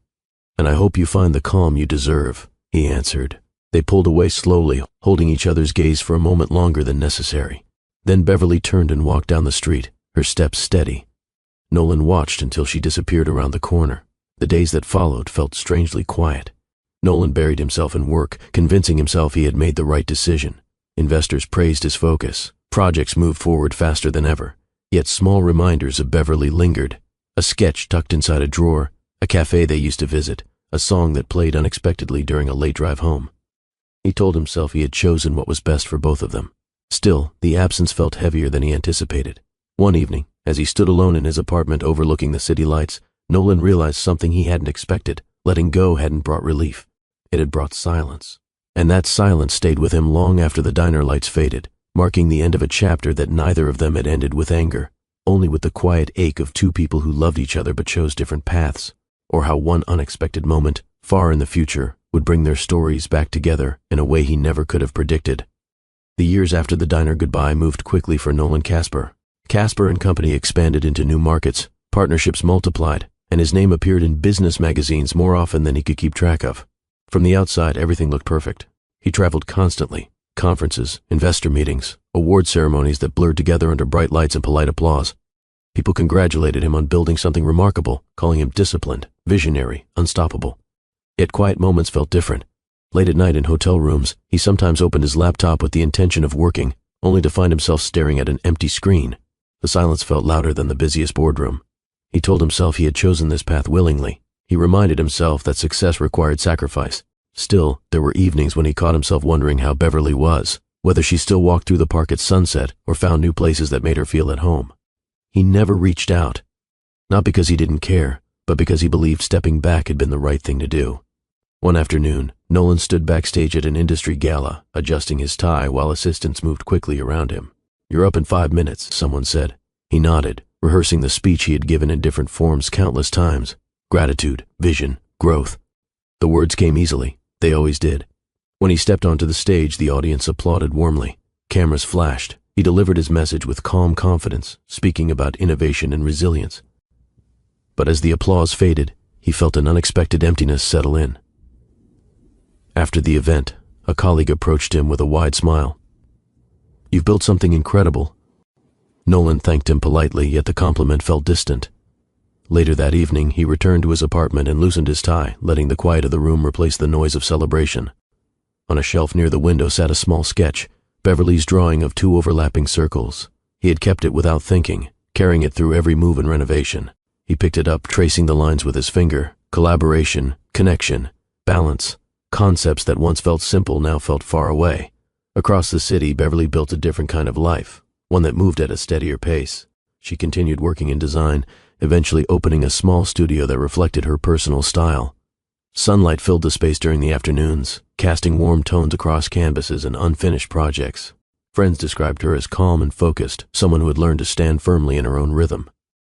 [SPEAKER 1] "And I hope you find the calm you deserve," he answered. They pulled away slowly, holding each other's gaze for a moment longer than necessary. Then Beverly turned and walked down the street, her steps steady. Nolan watched until she disappeared around the corner. The days that followed felt strangely quiet. Nolan buried himself in work, convincing himself he had made the right decision. Investors praised his focus. Projects moved forward faster than ever. Yet small reminders of Beverly lingered. A sketch tucked inside a drawer, a cafe they used to visit, a song that played unexpectedly during a late drive home. He told himself he had chosen what was best for both of them. Still, the absence felt heavier than he anticipated. One evening, as he stood alone in his apartment overlooking the city lights, Nolan realized something he hadn't expected. Letting go hadn't brought relief. It had brought silence. And that silence stayed with him long after the diner lights faded, marking the end of a chapter that neither of them had ended with anger, only with the quiet ache of two people who loved each other but chose different paths, or how one unexpected moment, far in the future, would bring their stories back together in a way he never could have predicted. The years after the diner goodbye moved quickly for Nolan Casper. Casper and Company expanded into new markets, partnerships multiplied, and his name appeared in business magazines more often than he could keep track of. From the outside, everything looked perfect. He traveled constantly, conferences, investor meetings, award ceremonies that blurred together under bright lights and polite applause. People congratulated him on building something remarkable, calling him disciplined, visionary, unstoppable. Yet quiet moments felt different. Late at night in hotel rooms, he sometimes opened his laptop with the intention of working, only to find himself staring at an empty screen. The silence felt louder than the busiest boardroom. He told himself he had chosen this path willingly. He reminded himself that success required sacrifice. Still, there were evenings when he caught himself wondering how Beverly was, whether she still walked through the park at sunset or found new places that made her feel at home. He never reached out, not because he didn't care, but because he believed stepping back had been the right thing to do. One afternoon, Nolan stood backstage at an industry gala, adjusting his tie while assistants moved quickly around him. "You're up in 5 minutes," someone said. He nodded, rehearsing the speech he had given in different forms countless times. Gratitude, vision, growth. The words came easily. They always did. When he stepped onto the stage, the audience applauded warmly. Cameras flashed. He delivered his message with calm confidence, speaking about innovation and resilience. But as the applause faded, he felt an unexpected emptiness settle in. After the event, a colleague approached him with a wide smile. "You've built something incredible." Nolan thanked him politely, yet the compliment felt distant. Later that evening, he returned to his apartment and loosened his tie, letting the quiet of the room replace the noise of celebration. On a shelf near the window sat a small sketch, Beverly's drawing of 2 overlapping circles. He had kept it without thinking, carrying it through every move and renovation. He picked it up, tracing the lines with his finger. Collaboration, connection, balance. Concepts that once felt simple now felt far away. Across the city, Beverly built a different kind of life, one that moved at a steadier pace. She continued working in design, eventually opening a small studio that reflected her personal style. Sunlight filled the space during the afternoons, casting warm tones across canvases and unfinished projects. Friends described her as calm and focused, someone who had learned to stand firmly in her own rhythm.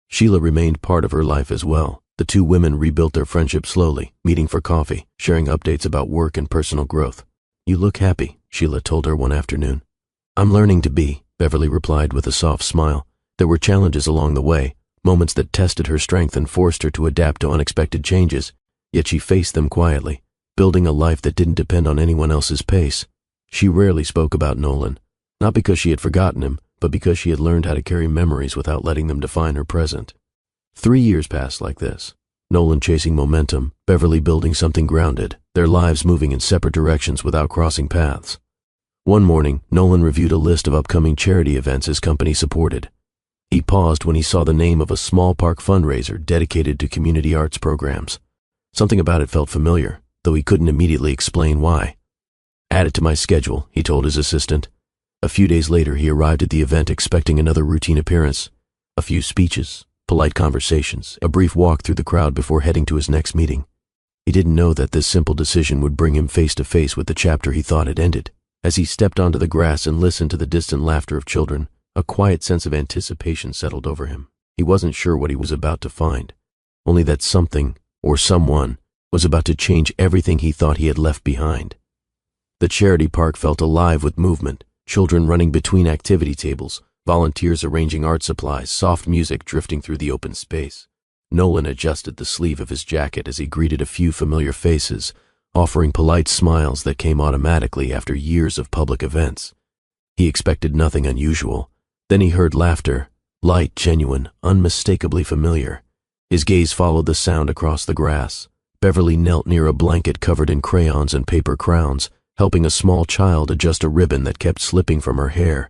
[SPEAKER 1] Sheila remained part of her life as well. The two women rebuilt their friendship slowly, meeting for coffee, sharing updates about work and personal growth. "You look happy," Sheila told her one afternoon. "I'm learning to be," Beverly replied with a soft smile. There were challenges along the way, moments that tested her strength and forced her to adapt to unexpected changes, yet she faced them quietly, building a life that didn't depend on anyone else's pace. She rarely spoke about Nolan, not because she had forgotten him, but because she had learned how to carry memories without letting them define her present. 3 years passed like this. Nolan chasing momentum, Beverly building something grounded, their lives moving in separate directions without crossing paths. One morning, Nolan reviewed a list of upcoming charity events his company supported. He paused when he saw the name of a small park fundraiser dedicated to community arts programs. Something about it felt familiar, though he couldn't immediately explain why. "Add it to my schedule," he told his assistant. A few days later, he arrived at the event expecting another routine appearance. A few speeches, polite conversations, a brief walk through the crowd before heading to his next meeting. He didn't know that this simple decision would bring him face to face with the chapter he thought had ended. As he stepped onto the grass and listened to the distant laughter of children, a quiet sense of anticipation settled over him. He wasn't sure what he was about to find, only that something, or someone, was about to change everything he thought he had left behind. The charity park felt alive with movement, children running between activity tables, volunteers arranging art supplies, soft music drifting through the open space. Nolan adjusted the sleeve of his jacket as he greeted a few familiar faces, offering polite smiles that came automatically after years of public events. He expected nothing unusual. Then he heard laughter, light, genuine, unmistakably familiar. His gaze followed the sound across the grass. Beverly knelt near a blanket covered in crayons and paper crowns, helping a small child adjust a ribbon that kept slipping from her hair.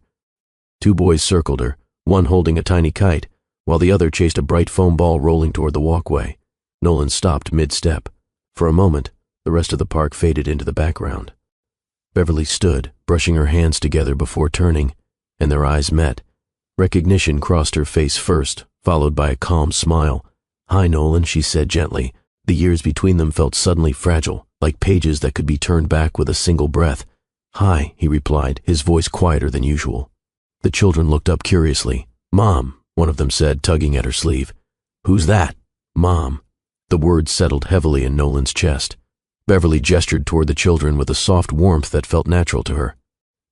[SPEAKER 1] Two boys circled her, one holding a tiny kite, while the other chased a bright foam ball rolling toward the walkway. Nolan stopped mid-step. For a moment, the rest of the park faded into the background. Beverly stood, brushing her hands together before turning, and their eyes met. Recognition crossed her face first, followed by a calm smile. "Hi, Nolan," she said gently. The years between them felt suddenly fragile, like pages that could be turned back with a single breath. "Hi," he replied, his voice quieter than usual. The children looked up curiously. "Mom," one of them said, tugging at her sleeve. "Who's that?" "Mom." The words settled heavily in Nolan's chest. Beverly gestured toward the children with a soft warmth that felt natural to her.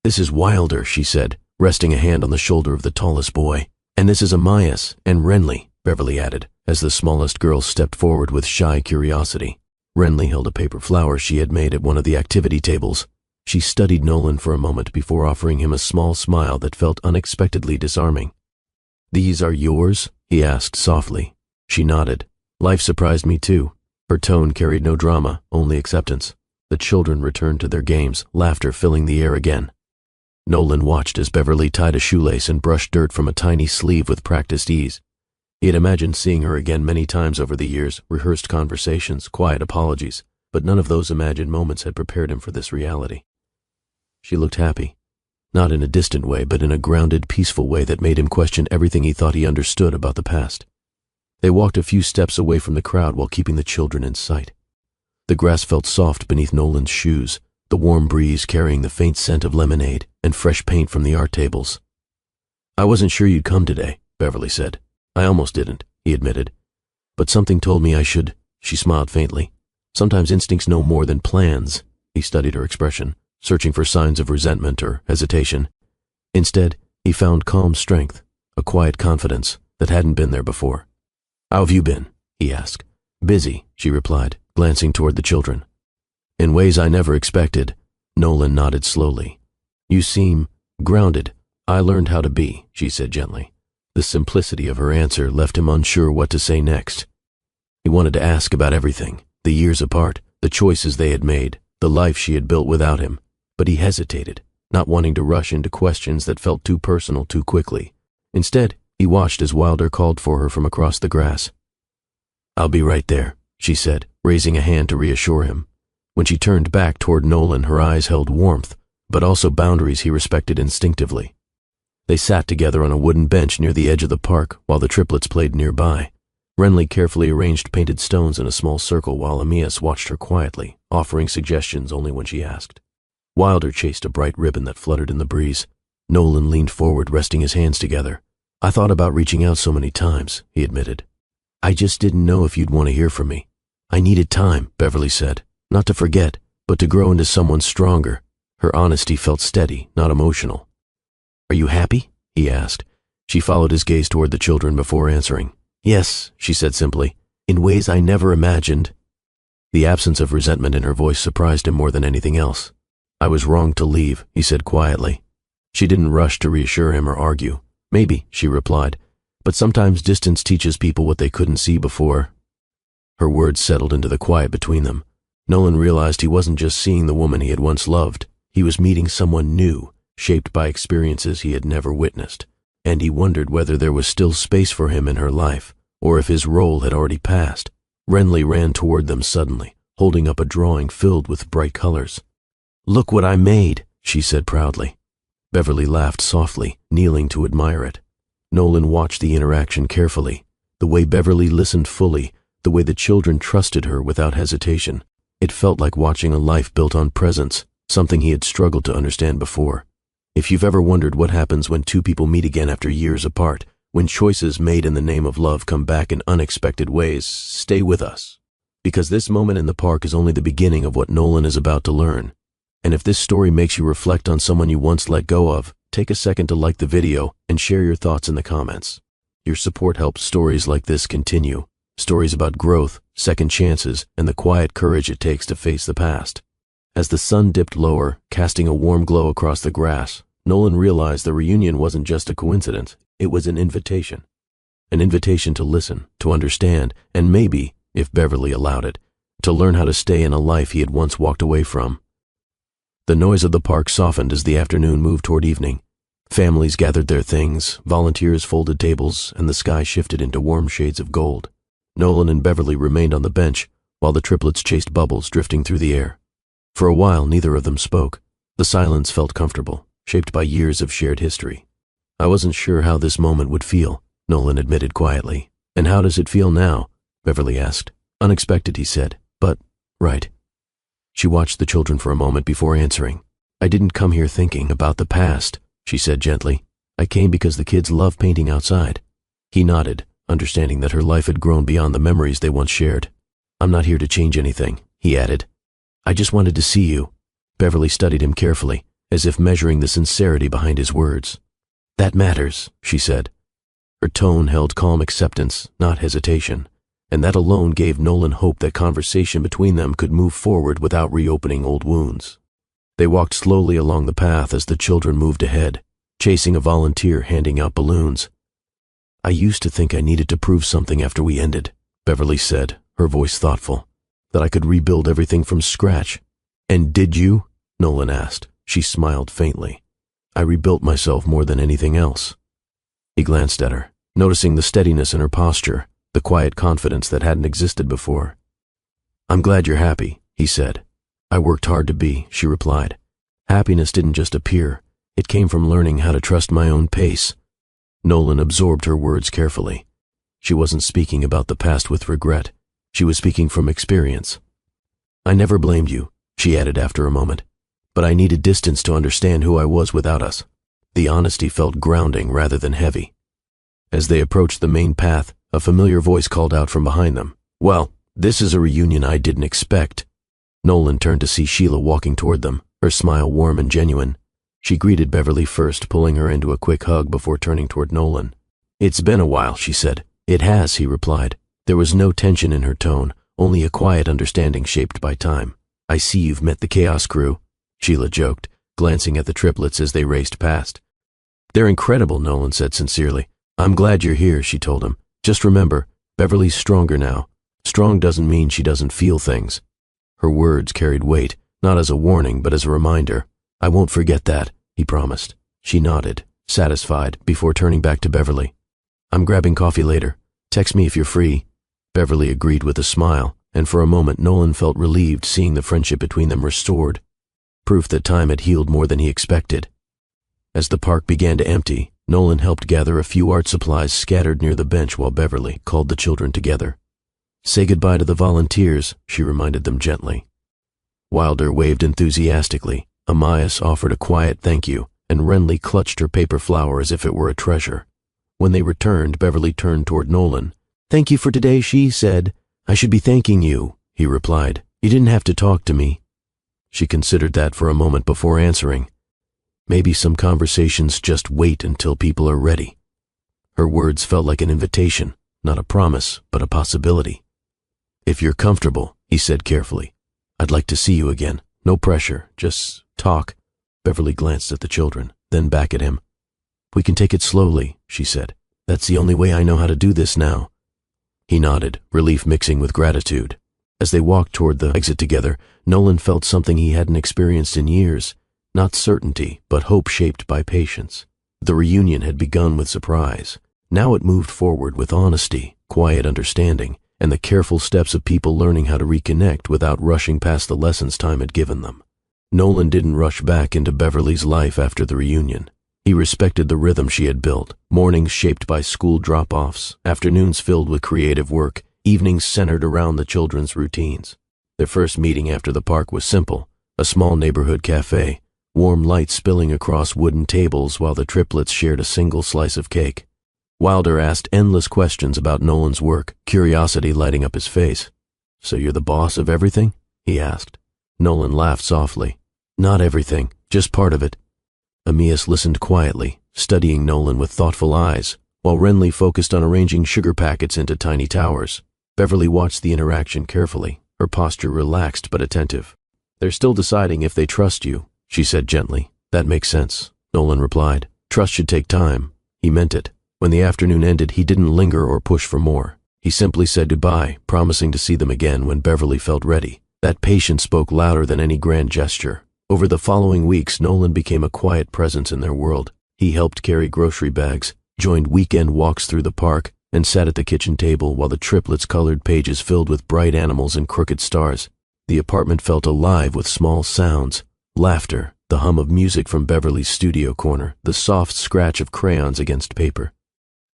[SPEAKER 1] "This is Wilder," she said, resting a hand on the shoulder of the tallest boy. "And this is Amias and Renly," Beverly added, as the smallest girl stepped forward with shy curiosity. Renly held a paper flower she had made at one of the activity tables. She studied Nolan for a moment before offering him a small smile that felt unexpectedly disarming. "These are yours?" he asked softly. She nodded. "Life surprised me too." Her tone carried no drama, only acceptance. The children returned to their games, laughter filling the air again. Nolan watched as Beverly tied a shoelace and brushed dirt from a tiny sleeve with practiced ease. He had imagined seeing her again many times over the years, rehearsed conversations, quiet apologies, but none of those imagined moments had prepared him for this reality. She looked happy, not in a distant way, but in a grounded, peaceful way that made him question everything he thought he understood about the past. They walked a few steps away from the crowd while keeping the children in sight. The grass felt soft beneath Nolan's shoes, the warm breeze carrying the faint scent of lemonade and fresh paint from the art tables. "I wasn't sure you'd come today," Beverly said. "I almost didn't," he admitted. "But something told me I should." She smiled faintly. "Sometimes instincts know more than plans." He studied her expression, searching for signs of resentment or hesitation. Instead, he found calm strength, a quiet confidence that hadn't been there before. "How have you been?" he asked. "Busy," she replied, glancing toward the children. "In ways I never expected." Nolan nodded slowly. "You seem grounded." "I learned how to be," she said gently. The simplicity of her answer left him unsure what to say next. He wanted to ask about everything, the years apart, the choices they had made, the life she had built without him, but he hesitated, not wanting to rush into questions that felt too personal too quickly. Instead, he watched as Wilder called for her from across the grass. "I'll be right there," she said, raising a hand to reassure him. When she turned back toward Nolan, her eyes held warmth, but also boundaries he respected instinctively. They sat together on a wooden bench near the edge of the park while the triplets played nearby. Renly carefully arranged painted stones in a small circle while Amias watched her quietly, offering suggestions only when she asked. Wilder chased a bright ribbon that fluttered in the breeze. Nolan leaned forward, resting his hands together. "I thought about reaching out so many times," he admitted. "I just didn't know if you'd want to hear from me." "I needed time," Beverly said. "Not to forget, but to grow into someone stronger." Her honesty felt steady, not emotional. "Are you happy?" he asked. She followed his gaze toward the children before answering. "Yes," she said simply, "in ways I never imagined." The absence of resentment in her voice surprised him more than anything else. "I was wrong to leave," he said quietly. She didn't rush to reassure him or argue. "Maybe," she replied, "but sometimes distance teaches people what they couldn't see before." Her words settled into the quiet between them. Nolan realized he wasn't just seeing the woman he had once loved. He was meeting someone new, shaped by experiences he had never witnessed, and he wondered whether there was still space for him in her life, or if his role had already passed. Renly ran toward them suddenly, holding up a drawing filled with bright colors. "Look what I made," she said proudly. Beverly laughed softly, kneeling to admire it. Nolan watched the interaction carefully, the way Beverly listened fully, the way the children trusted her without hesitation. It felt like watching a life built on presence, something he had struggled to understand before. If you've ever wondered what happens when two people meet again after years apart, when choices made in the name of love come back in unexpected ways, stay with us. Because this moment in the park is only the beginning of what Nolan is about to learn. And if this story makes you reflect on someone you once let go of, take a second to like the video and share your thoughts in the comments. Your support helps stories like this continue. stories about growth, second chances, and the quiet courage it takes to face the past. As the sun dipped lower, casting a warm glow across the grass, Nolan realized the reunion wasn't just a coincidence, it was an invitation. An invitation to listen, to understand, and maybe, if Beverly allowed it, to learn how to stay in a life he had once walked away from. The noise of the park softened as the afternoon moved toward evening. Families gathered their things, volunteers folded tables, and the sky shifted into warm shades of gold. Nolan and Beverly remained on the bench, while the triplets chased bubbles drifting through the air. For a while, neither of them spoke. The silence felt comfortable, shaped by years of shared history. "I wasn't sure how this moment would feel," Nolan admitted quietly. "And how does it feel now?" Beverly asked. "Unexpected," he said, "but right." She watched the children for a moment before answering. "I didn't come here thinking about the past," she said gently. "I came because the kids love painting outside." He nodded, understanding that her life had grown beyond the memories they once shared. "I'm not here to change anything," he added. "I just wanted to see you." Beverly studied him carefully, as if measuring the sincerity behind his words. "That matters," she said. Her tone held calm acceptance, not hesitation, and that alone gave Nolan hope that conversation between them could move forward without reopening old wounds. They walked slowly along the path as the children moved ahead, chasing a volunteer handing out balloons. "I used to think I needed to prove something after we ended," Beverly said, her voice thoughtful, "that I could rebuild everything from scratch." "And did you?" Nolan asked. She smiled faintly. "I rebuilt myself more than anything else." He glanced at her, noticing the steadiness in her posture, the quiet confidence that hadn't existed before. "I'm glad you're happy," he said. "I worked hard to be," she replied. "Happiness didn't just appear. It came from learning how to trust my own pace." Nolan absorbed her words carefully. She wasn't speaking about the past with regret. She was speaking from experience. "I never blamed you," she added after a moment, "but I needed distance to understand who I was without us." The honesty felt grounding rather than heavy. As they approached the main path, a familiar voice called out from behind them. "Well, this is a reunion I didn't expect." Nolan turned to see Sheila walking toward them, her smile warm and genuine. She greeted Beverly first, pulling her into a quick hug before turning toward Nolan. "It's been a while," she said. "It has," he replied. There was no tension in her tone, only a quiet understanding shaped by time. "I see you've met the Chaos Crew," Sheila joked, glancing at the triplets as they raced past. "They're incredible," Nolan said sincerely. "I'm glad you're here," she told him. "Just remember, Beverly's stronger now. Strong doesn't mean she doesn't feel things." Her words carried weight, not as a warning but as a reminder. "I won't forget that," he promised. She nodded, satisfied, before turning back to Beverly. "I'm grabbing coffee later. Text me if you're free." Beverly agreed with a smile, and for a moment Nolan felt relieved seeing the friendship between them restored. Proof that time had healed more than he expected. As the park began to empty, Nolan helped gather a few art supplies scattered near the bench while Beverly called the children together. "Say goodbye to the volunteers," she reminded them gently. Wilder waved enthusiastically, Amias offered a quiet thank you, and Renly clutched her paper flower as if it were a treasure. When they returned, Beverly turned toward Nolan. "Thank you for today," she said. "I should be thanking you," he replied. "You didn't have to talk to me." She considered that for a moment before answering. "Maybe some conversations just wait until people are ready." Her words felt like an invitation, not a promise, but a possibility. "If you're comfortable," he said carefully. "I'd like to see you again. No pressure, just talk." Beverly glanced at the children, then back at him. "We can take it slowly," she said. "That's the only way I know how to do this now." He nodded, relief mixing with gratitude. As they walked toward the exit together, Nolan felt something he hadn't experienced in years. Not certainty, but hope shaped by patience. The reunion had begun with surprise. Now it moved forward with honesty, quiet understanding, and the careful steps of people learning how to reconnect without rushing past the lessons time had given them. Nolan didn't rush back into Beverly's life after the reunion. He respected the rhythm she had built, mornings shaped by school drop-offs, afternoons filled with creative work, evenings centered around the children's routines. Their first meeting after the park was simple, a small neighborhood cafe, warm light spilling across wooden tables while the triplets shared a single slice of cake. Wilder asked endless questions about Nolan's work, curiosity lighting up his face. "So you're the boss of everything?" he asked. Nolan laughed softly. "Not everything, just part of it." Amias listened quietly, studying Nolan with thoughtful eyes, while Renly focused on arranging sugar packets into tiny towers. Beverly watched the interaction carefully, her posture relaxed but attentive. "They're still deciding if they trust you," she said gently. "That makes sense," Nolan replied. "Trust should take time." He meant it. When the afternoon ended, he didn't linger or push for more. He simply said goodbye, promising to see them again when Beverly felt ready. That patience spoke louder than any grand gesture. Over the following weeks, Nolan became a quiet presence in their world. He helped carry grocery bags, joined weekend walks through the park, and sat at the kitchen table while the triplets' colored pages filled with bright animals and crooked stars. The apartment felt alive with small sounds, laughter, the hum of music from Beverly's studio corner, the soft scratch of crayons against paper.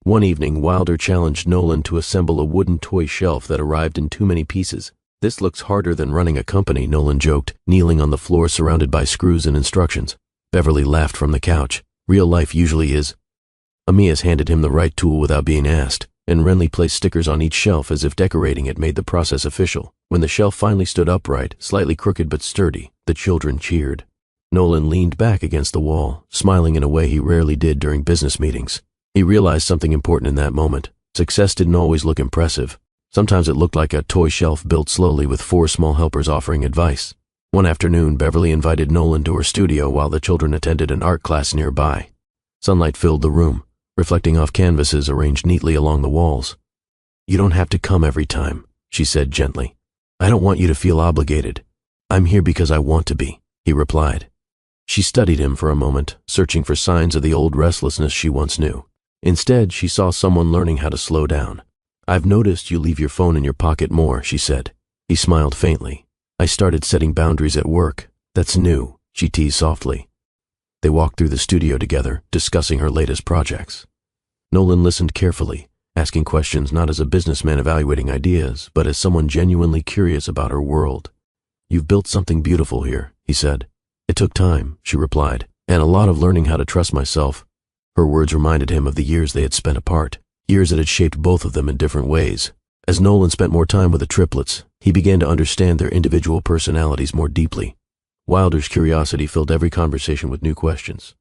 [SPEAKER 1] One evening, Wilder challenged Nolan to assemble a wooden toy shelf that arrived in too many pieces. "This looks harder than running a company," Nolan joked, kneeling on the floor surrounded by screws and instructions. Beverly laughed from the couch. "Real life usually is." Amias handed him the right tool without being asked, and Renly placed stickers on each shelf as if decorating it made the process official. When the shelf finally stood upright, slightly crooked but sturdy, the children cheered. Nolan leaned back against the wall, smiling in a way he rarely did during business meetings. He realized something important in that moment. Success didn't always look impressive. Sometimes it looked like a toy shelf built slowly with 4 small helpers offering advice. One afternoon, Beverly invited Nolan to her studio while the children attended an art class nearby. Sunlight filled the room, reflecting off canvases arranged neatly along the walls. "You don't have to come every time," she said gently. "I don't want you to feel obligated. I'm here because I want to be," he replied. She studied him for a moment, searching for signs of the old restlessness she once knew. Instead, she saw someone learning how to slow down. "I've noticed you leave your phone in your pocket more," she said. He smiled faintly. "I started setting boundaries at work. That's new," she teased softly. They walked through the studio together, discussing her latest projects. Nolan listened carefully, asking questions not as a businessman evaluating ideas, but as someone genuinely curious about her world. "You've built something beautiful here," he said. "It took time," she replied, "and a lot of learning how to trust myself." Her words reminded him of the years they had spent apart, years that had shaped both of them in different ways. As Nolan spent more time with the triplets, he began to understand their individual personalities more deeply. Wilder's curiosity filled every conversation with new questions.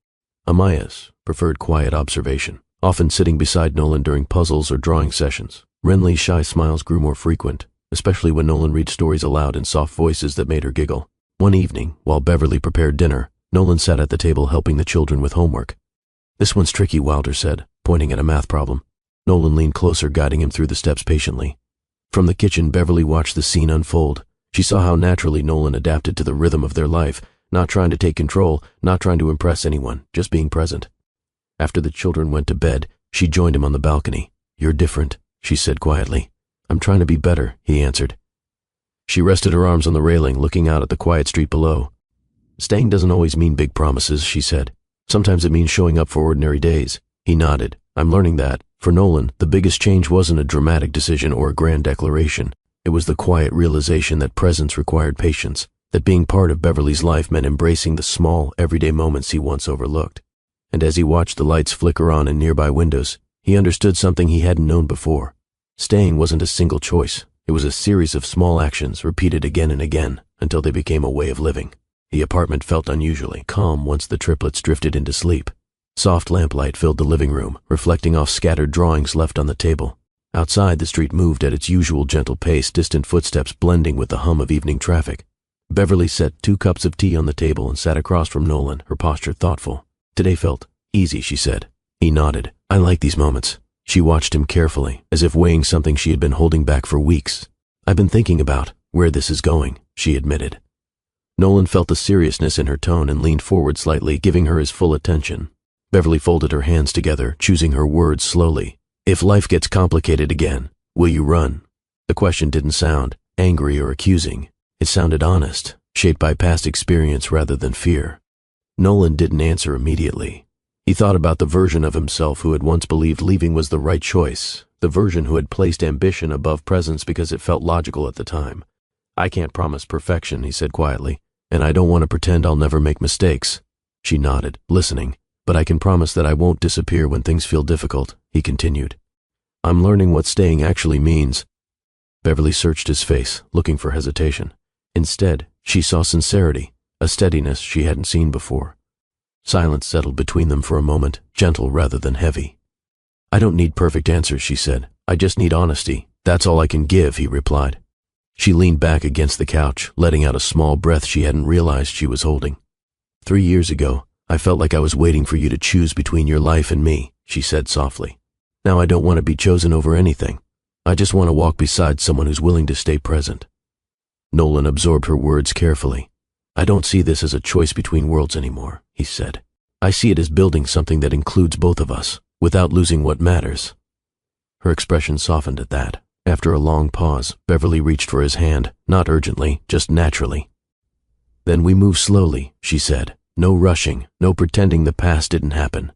[SPEAKER 1] Amias preferred quiet observation, often sitting beside Nolan during puzzles or drawing sessions. Renly's shy smiles grew more frequent, especially when Nolan read stories aloud in soft voices that made her giggle. One evening, while Beverly prepared dinner, Nolan sat at the table helping the children with homework. "This one's tricky," Wilder said, pointing at a math problem. Nolan leaned closer, guiding him through the steps patiently. From the kitchen, Beverly watched the scene unfold. She saw how naturally Nolan adapted to the rhythm of their life, not trying to take control, not trying to impress anyone, just being present. After the children went to bed, she joined him on the balcony. "You're different," she said quietly. "I'm trying to be better," he answered. She rested her arms on the railing, looking out at the quiet street below. "Staying doesn't always mean big promises," she said. "Sometimes it means showing up for ordinary days." He nodded. "I'm learning that." For Nolan, the biggest change wasn't a dramatic decision or a grand declaration. It was the quiet realization that presence required patience, that being part of Beverly's life meant embracing the small, everyday moments he once overlooked. And as he watched the lights flicker on in nearby windows, he understood something he hadn't known before. Staying wasn't a single choice. It was a series of small actions repeated again and again until they became a way of living. The apartment felt unusually calm once the triplets drifted into sleep. Soft lamplight filled the living room, reflecting off scattered drawings left on the table. Outside, the street moved at its usual gentle pace, distant footsteps blending with the hum of evening traffic. Beverly set 2 cups of tea on the table and sat across from Nolan, her posture thoughtful. "Today felt easy," she said. He nodded. "I like these moments." She watched him carefully, as if weighing something she had been holding back for weeks. "I've been thinking about where this is going," she admitted. Nolan felt the seriousness in her tone and leaned forward slightly, giving her his full attention. Beverly folded her hands together, choosing her words slowly. "If life gets complicated again, will you run?" The question didn't sound angry or accusing. It sounded honest, shaped by past experience rather than fear. Nolan didn't answer immediately. He thought about the version of himself who had once believed leaving was the right choice, the version who had placed ambition above presence because it felt logical at the time. "I can't promise perfection," he said quietly, "and I don't want to pretend I'll never make mistakes." She nodded, listening. "But I can promise that I won't disappear when things feel difficult," he continued. "I'm learning what staying actually means." Beverly searched his face, looking for hesitation. Instead, she saw sincerity, a steadiness she hadn't seen before. Silence settled between them for a moment, gentle rather than heavy. "I don't need perfect answers," she said. "I just need honesty. That's all I can give, he replied. She leaned back against the couch, letting out a small breath she hadn't realized she was holding. 3 years ago, I felt like I was waiting for you to choose between your life and me, she said softly. Now I don't want to be chosen over anything. I just want to walk beside someone who's willing to stay present. Nolan absorbed her words carefully. I don't see this as a choice between worlds anymore, he said. I see it as building something that includes both of us, without losing what matters. Her expression softened at that. After a long pause, Beverly reached for his hand, not urgently, just naturally. Then we move slowly, she said. No rushing, no pretending the past didn't happen.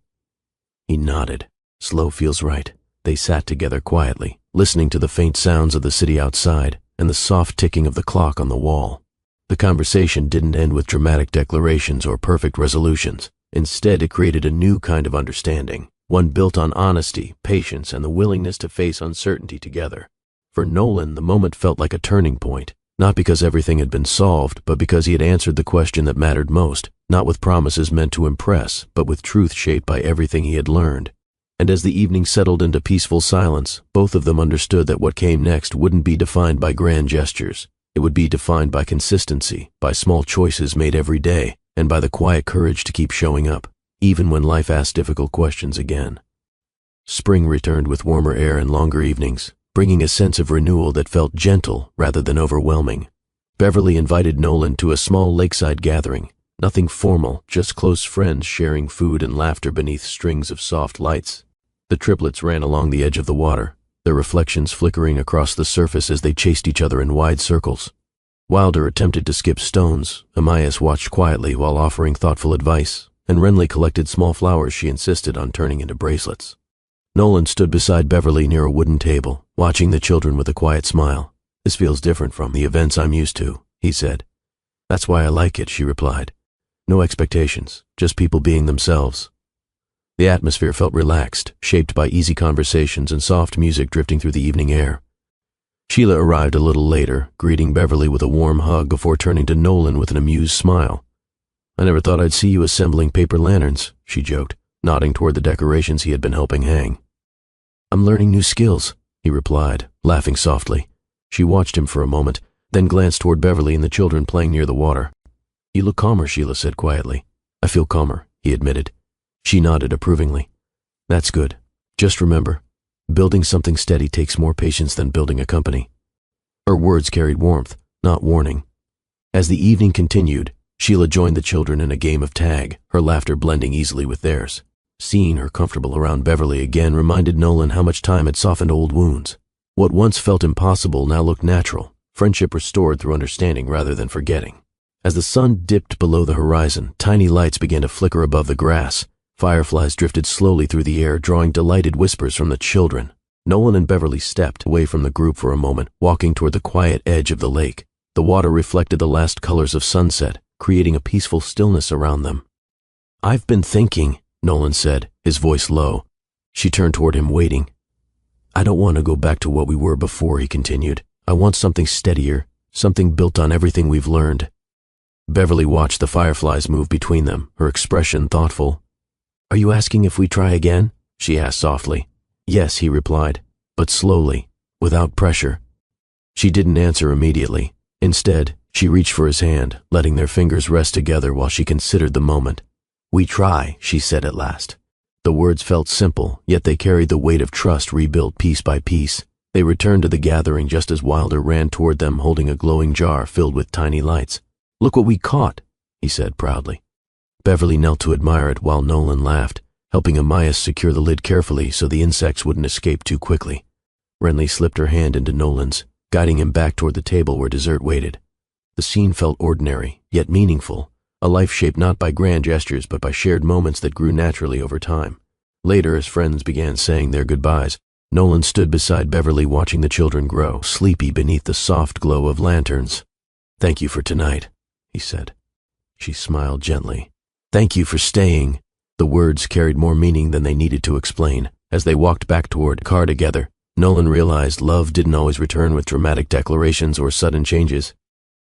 [SPEAKER 1] He nodded. Slow feels right. They sat together quietly, listening to the faint sounds of the city outside and the soft ticking of the clock on the wall. The conversation didn't end with dramatic declarations or perfect resolutions. Instead, it created a new kind of understanding, one built on honesty, patience, and the willingness to face uncertainty together. For Nolan, the moment felt like a turning point, not because everything had been solved, but because he had answered the question that mattered most, not with promises meant to impress, but with truth shaped by everything he had learned. And as the evening settled into peaceful silence, both of them understood that what came next wouldn't be defined by grand gestures. It would be defined by consistency, by small choices made every day, and by the quiet courage to keep showing up, even when life asked difficult questions again. Spring returned with warmer air and longer evenings, bringing a sense of renewal that felt gentle rather than overwhelming. Beverly invited Nolan to a small lakeside gathering. Nothing formal, just close friends sharing food and laughter beneath strings of soft lights. The triplets ran along the edge of the water, their reflections flickering across the surface as they chased each other in wide circles. Wilder attempted to skip stones, Amias watched quietly while offering thoughtful advice, and Renly collected small flowers she insisted on turning into bracelets. Nolan stood beside Beverly near a wooden table, watching the children with a quiet smile. This feels different from the events I'm used to, he said. That's why I like it, she replied. No expectations, just people being themselves. The atmosphere felt relaxed, shaped by easy conversations and soft music drifting through the evening air. Sheila arrived a little later, greeting Beverly with a warm hug before turning to Nolan with an amused smile. I never thought I'd see you assembling paper lanterns, she joked, nodding toward the decorations he had been helping hang. I'm learning new skills, he replied, laughing softly. She watched him for a moment, then glanced toward Beverly and the children playing near the water. You look calmer, Sheila said quietly. I feel calmer, he admitted. She nodded approvingly. That's good. Just remember, building something steady takes more patience than building a company. Her words carried warmth, not warning. As the evening continued, Sheila joined the children in a game of tag, her laughter blending easily with theirs. Seeing her comfortable around Beverly again reminded Nolan how much time had softened old wounds. What once felt impossible now looked natural, friendship restored through understanding rather than forgetting. As the sun dipped below the horizon, tiny lights began to flicker above the grass. Fireflies drifted slowly through the air, drawing delighted whispers from the children. Nolan and Beverly stepped away from the group for a moment, walking toward the quiet edge of the lake. The water reflected the last colors of sunset, creating a peaceful stillness around them. I've been thinking, Nolan said, his voice low. She turned toward him, waiting. I don't want to go back to what we were before, he continued. I want something steadier, something built on everything we've learned. Beverly watched the fireflies move between them, her expression thoughtful. Are you asking if we try again? She asked softly. Yes, he replied, but slowly, without pressure. She didn't answer immediately. Instead, she reached for his hand, letting their fingers rest together while she considered the moment. We try, she said at last. The words felt simple, yet they carried the weight of trust rebuilt piece by piece. They returned to the gathering just as Wilder ran toward them holding a glowing jar filled with tiny lights. Look what we caught, he said proudly. Beverly knelt to admire it while Nolan laughed, helping Amias secure the lid carefully so the insects wouldn't escape too quickly. Renly slipped her hand into Nolan's, guiding him back toward the table where dessert waited. The scene felt ordinary, yet meaningful, a life shaped not by grand gestures but by shared moments that grew naturally over time. Later, as friends began saying their goodbyes, Nolan stood beside Beverly watching the children grow, sleepy beneath the soft glow of lanterns. Thank you for tonight, he said. She smiled gently. Thank you for staying. The words carried more meaning than they needed to explain. As they walked back toward the car together, Nolan realized love didn't always return with dramatic declarations or sudden changes.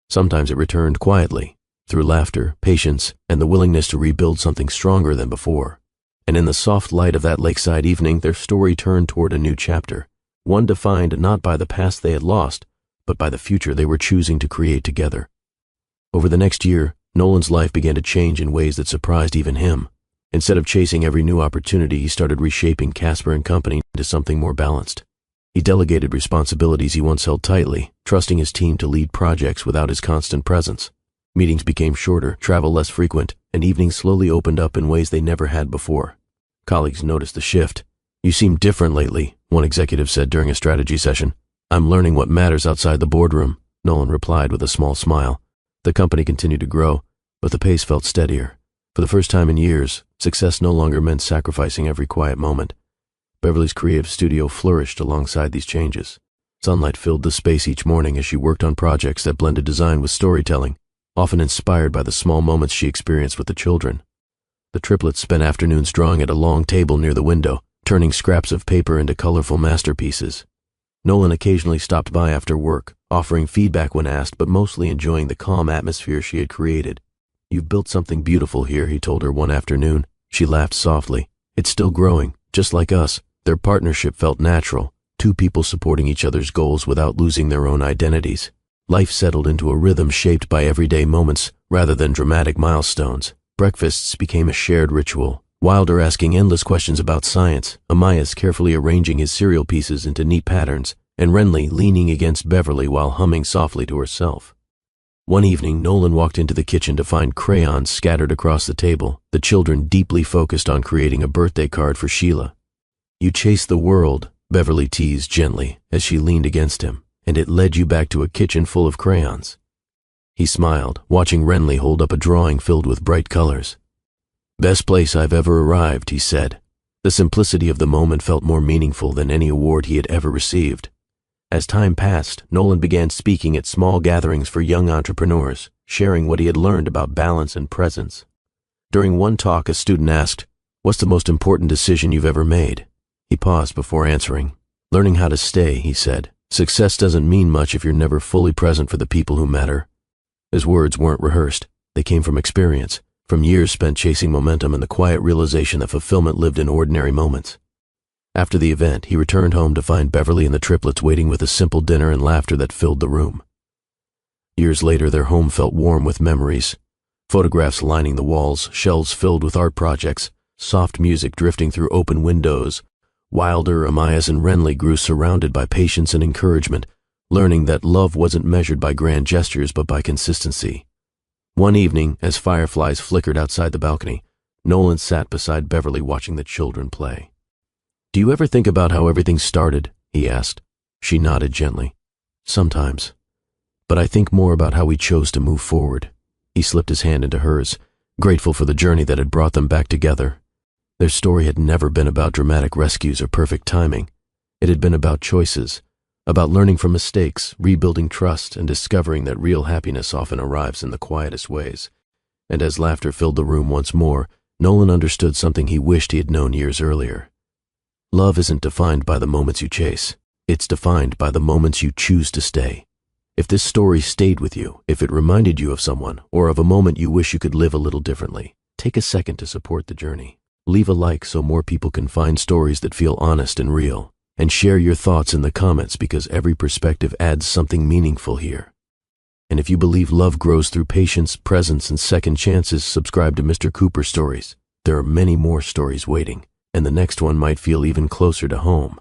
[SPEAKER 1] Sometimes it returned quietly, through laughter, patience, and the willingness to rebuild something stronger than before. And in the soft light of that lakeside evening, their story turned toward a new chapter, one defined not by the past they had lost, but by the future they were choosing to create together. Over the next year, Nolan's life began to change in ways that surprised even him. Instead of chasing every new opportunity, he started reshaping Casper & Company into something more balanced. He delegated responsibilities he once held tightly, trusting his team to lead projects without his constant presence. Meetings became shorter, travel less frequent, and evenings slowly opened up in ways they never had before. Colleagues noticed the shift. "You seem different lately," one executive said during a strategy session. "I'm learning what matters outside the boardroom," Nolan replied with a small smile. The company continued to grow, but the pace felt steadier. For the first time in years, success no longer meant sacrificing every quiet moment. Beverly's creative studio flourished alongside these changes. Sunlight filled the space each morning as she worked on projects that blended design with storytelling, often inspired by the small moments she experienced with the children. The triplets spent afternoons drawing at a long table near the window, turning scraps of paper into colorful masterpieces. Nolan occasionally stopped by after work, offering feedback when asked, but mostly enjoying the calm atmosphere she had created. "You've built something beautiful here," he told her one afternoon. She laughed softly. "It's still growing, just like us." Their partnership felt natural, two people supporting each other's goals without losing their own identities. Life settled into a rhythm shaped by everyday moments rather than dramatic milestones. Breakfasts became a shared ritual, Wilder asking endless questions about science, Amias carefully arranging his cereal pieces into neat patterns, and Renly leaning against Beverly while humming softly to herself. One evening, Nolan walked into the kitchen to find crayons scattered across the table, the children deeply focused on creating a birthday card for Sheila. "You chased the world," Beverly teased gently as she leaned against him, "and it led you back to a kitchen full of crayons." He smiled, watching Renly hold up a drawing filled with bright colors. "Best place I've ever arrived," he said. The simplicity of the moment felt more meaningful than any award he had ever received. As time passed, Nolan began speaking at small gatherings for young entrepreneurs, sharing what he had learned about balance and presence. During one talk, a student asked, "What's the most important decision you've ever made?" He paused before answering. "Learning how to stay," he said. "Success doesn't mean much if you're never fully present for the people who matter." His words weren't rehearsed. They came from experience, from years spent chasing momentum and the quiet realization that fulfillment lived in ordinary moments. After the event, he returned home to find Beverly and the triplets waiting with a simple dinner and laughter that filled the room. Years later, their home felt warm with memories. Photographs lining the walls, shelves filled with art projects, soft music drifting through open windows. Wilder, Amias, and Renly grew surrounded by patience and encouragement, learning that love wasn't measured by grand gestures but by consistency. One evening, as fireflies flickered outside the balcony, Nolan sat beside Beverly watching the children play. "Do you ever think about how everything started?" he asked. She nodded gently. "Sometimes. But I think more about how we chose to move forward." He slipped his hand into hers, grateful for the journey that had brought them back together. Their story had never been about dramatic rescues or perfect timing. It had been about choices, about learning from mistakes, rebuilding trust, and discovering that real happiness often arrives in the quietest ways. And as laughter filled the room once more, Nolan understood something he wished he had known years earlier. Love isn't defined by the moments you chase. It's defined by the moments you choose to stay. If this story stayed with you, if it reminded you of someone, or of a moment you wish you could live a little differently, take a second to support the journey. Leave a like so more people can find stories that feel honest and real. And share your thoughts in the comments because every perspective adds something meaningful here. And if you believe love grows through patience, presence, and second chances, subscribe to Mr. Cooper Stories. There are many more stories waiting, and the next one might feel even closer to home.